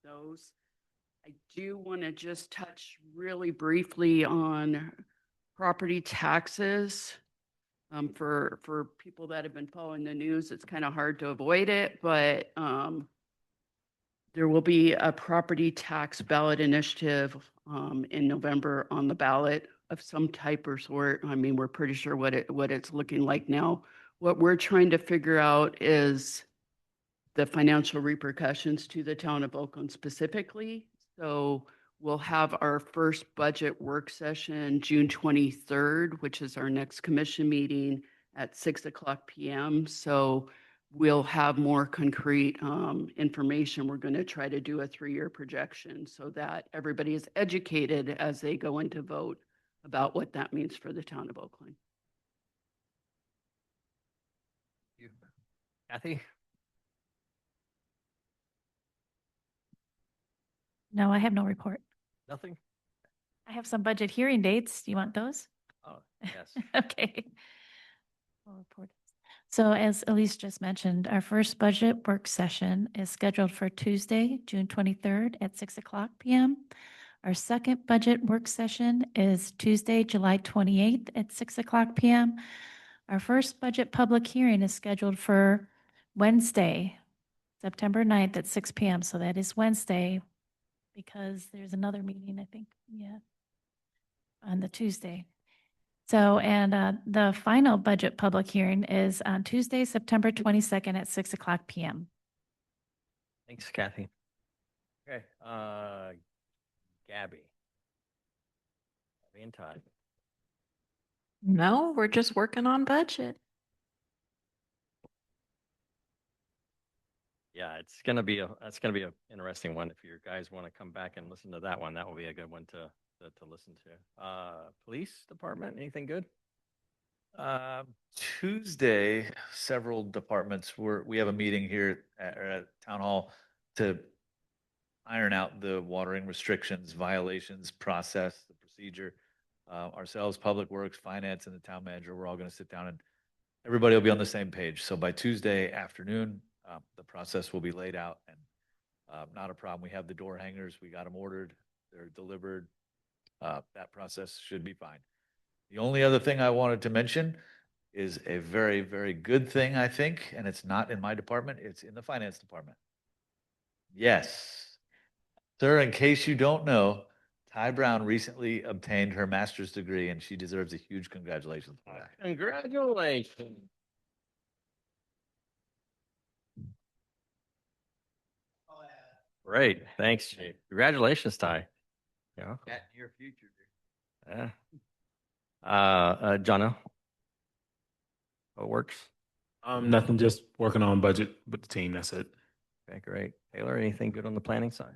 those. I do want to just touch really briefly on property taxes. For people that have been following the news, it's kind of hard to avoid it, but there will be a property tax ballot initiative in November on the ballot of some type or sort. I mean, we're pretty sure what it's looking like now. What we're trying to figure out is the financial repercussions to the town of Oakland specifically. So we'll have our first budget work session June 23rd, which is our next commission meeting at 6:00 p.m. So we'll have more concrete information. We're going to try to do a 3-year projection so that everybody is educated as they go into vote about what that means for the town of Oakland. Kathy? No, I have no report. Nothing? I have some budget hearing dates. Do you want those? Oh, yes. Okay. I'll report. So as Elise just mentioned, our first budget work session is scheduled for Tuesday, June 23rd at 6:00 p.m. Our second budget work session is Tuesday, July 28th at 6:00 p.m. Our first budget public hearing is scheduled for Wednesday, September 9th at 6 p.m. So that is Wednesday because there's another meeting, I think, yeah, on the Tuesday. So, and the final budget public hearing is on Tuesday, September 22nd at 6:00 p.m. Thanks, Kathy. Okay, Gabby. Gabby and Todd. No, we're just working on budget. Yeah, that's gonna be a interesting one. If you guys want to come back and listen to that one, that will be a good one to listen to. Police department, anything good? Tuesday, several departments we have a meeting here at Town Hall to iron out the watering restrictions, violations, process, the procedure. Ourselves, Public Works, Finance, and the town manager, we're all going to sit down and everybody will be on the same page. So by Tuesday afternoon, the process will be laid out and not a problem. We have the door hangers. We got them ordered. They're delivered. That process should be fine. The only other thing I wanted to mention is a very, very good thing, I think, and it's not in my department. It's in the finance department. Yes. Sir, in case you don't know, Ty Brown recently obtained her master's degree and she deserves a huge congratulations for that. Congratulations. Great, thanks, Chief. Congratulations, Ty. Yeah. That near future. Yeah. Jono. What works? Nothing, just working on budget with the team. That's it. Okay, great. Taylor, anything good on the planning side?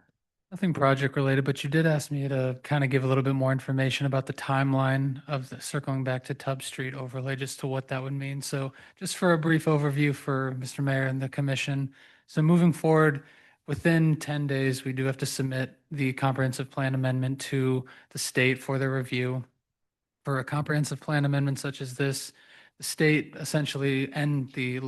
Nothing project related, but you did ask me to kind of give a little bit more information about the timeline of the circling back to Tubb Street overlay, just to what that would mean. So just for a brief overview for Mr. Mayor and the commission. So moving forward, within 10 days, we do have to submit the comprehensive plan amendment to the state for their review. For a comprehensive plan amendment such as this, the state essentially and the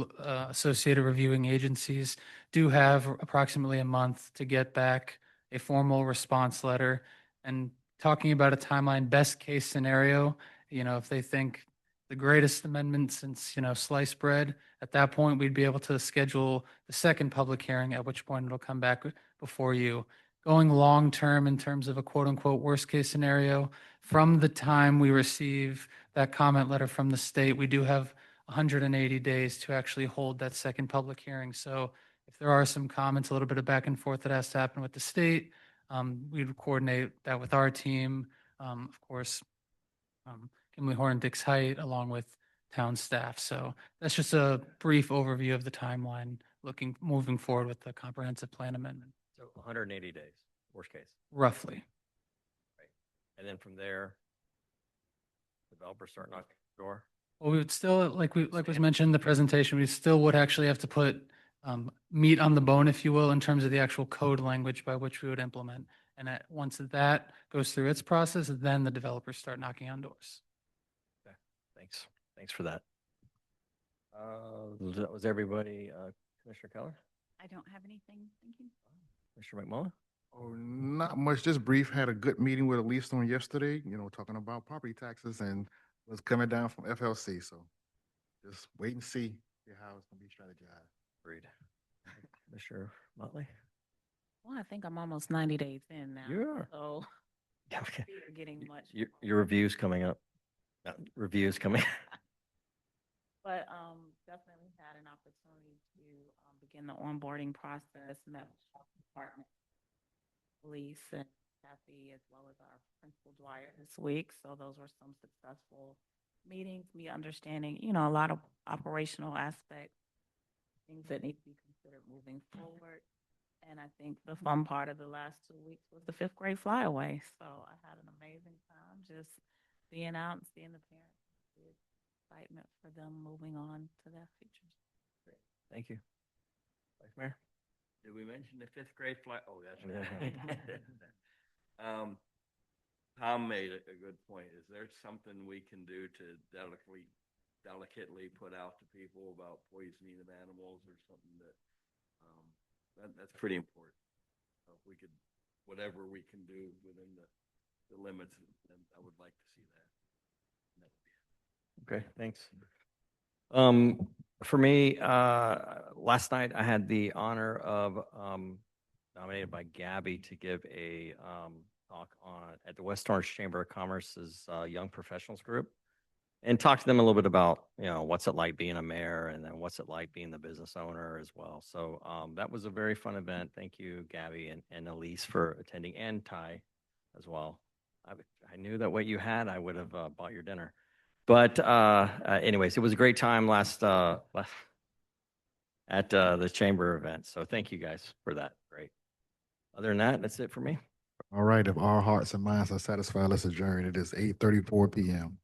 associated reviewing agencies do have approximately a month to get back a formal response letter. And talking about a timeline, best case scenario, if they think the greatest amendment since, sliced bread, at that point, we'd be able to schedule the second public hearing, at which point it'll come back before you. Going long term in terms of a quote unquote worst case scenario, from the time we receive that comment letter from the state, we do have 180 days to actually hold that second public hearing. So if there are some comments, a little bit of back and forth that has to happen with the state, we'd coordinate that with our team. Of course, Kimley Horn, Dix Height, along with town staff. So that's just a brief overview of the timeline moving forward with the comprehensive plan amendment. So 180 days, worst case. Roughly. Right. And then from there, developers start knocking at the door. Well, we would still, like was mentioned in the presentation, we still would actually have to put meat on the bone, if you will, in terms of the actual code language by which we would implement. And once that goes through its process, then the developers start knocking on doors. Okay, thanks. Thanks for that. Was everybody, Commissioner Keller? I don't have anything. Thank you. Commissioner McMullen? Oh, not much, just brief. Had a good meeting with Elise on yesterday, talking about property taxes and what's coming down from FLC. So just wait and see how it's gonna be strategized. Agreed. Commissioner Motley? Well, I think I'm almost 90 days in now. Yeah. So Okay. we're getting much. Your review's coming up. Review's coming. But definitely had an opportunity to begin the onboarding process, met with the health department, police, and Kathy, as well as our principal Dwyer this week. So those were some successful meetings, me understanding, a lot of operational aspects, things that need to be considered moving forward. And I think the fun part of the last 2 weeks was the 5th grade flyaway. So I had an amazing time just being out and seeing the parents, the excitement for them moving on to their futures. Thank you. Vice Mayor? Did we mention the fifth grade flag? Oh, that's Yeah. right. Tom made a good point. Is there something we can do to delicately put out to people about poisoning of animals or something that's pretty important. So if we could, whatever we can do within the limits, then I would like to see that. And that would be it. Okay, thanks. For me, last night I had the honor of nominated by Gabby to give a talk at the West Orange Chamber of Commerce's Young Professionals Group, and talk to them a little bit about, what's it like being a mayor, and then what's it like being the business owner as well. So that was a very fun event. Thank you, Gabby and Elise, for attending, and Ty as well. I knew that what you had, I would have bought your dinner. But anyways, it was a great time at the chamber event. So thank you guys for that. Great. Other than that, that's it for me. All right, if our hearts and minds are satisfied, let's adjourn. It is 8:34 p.m.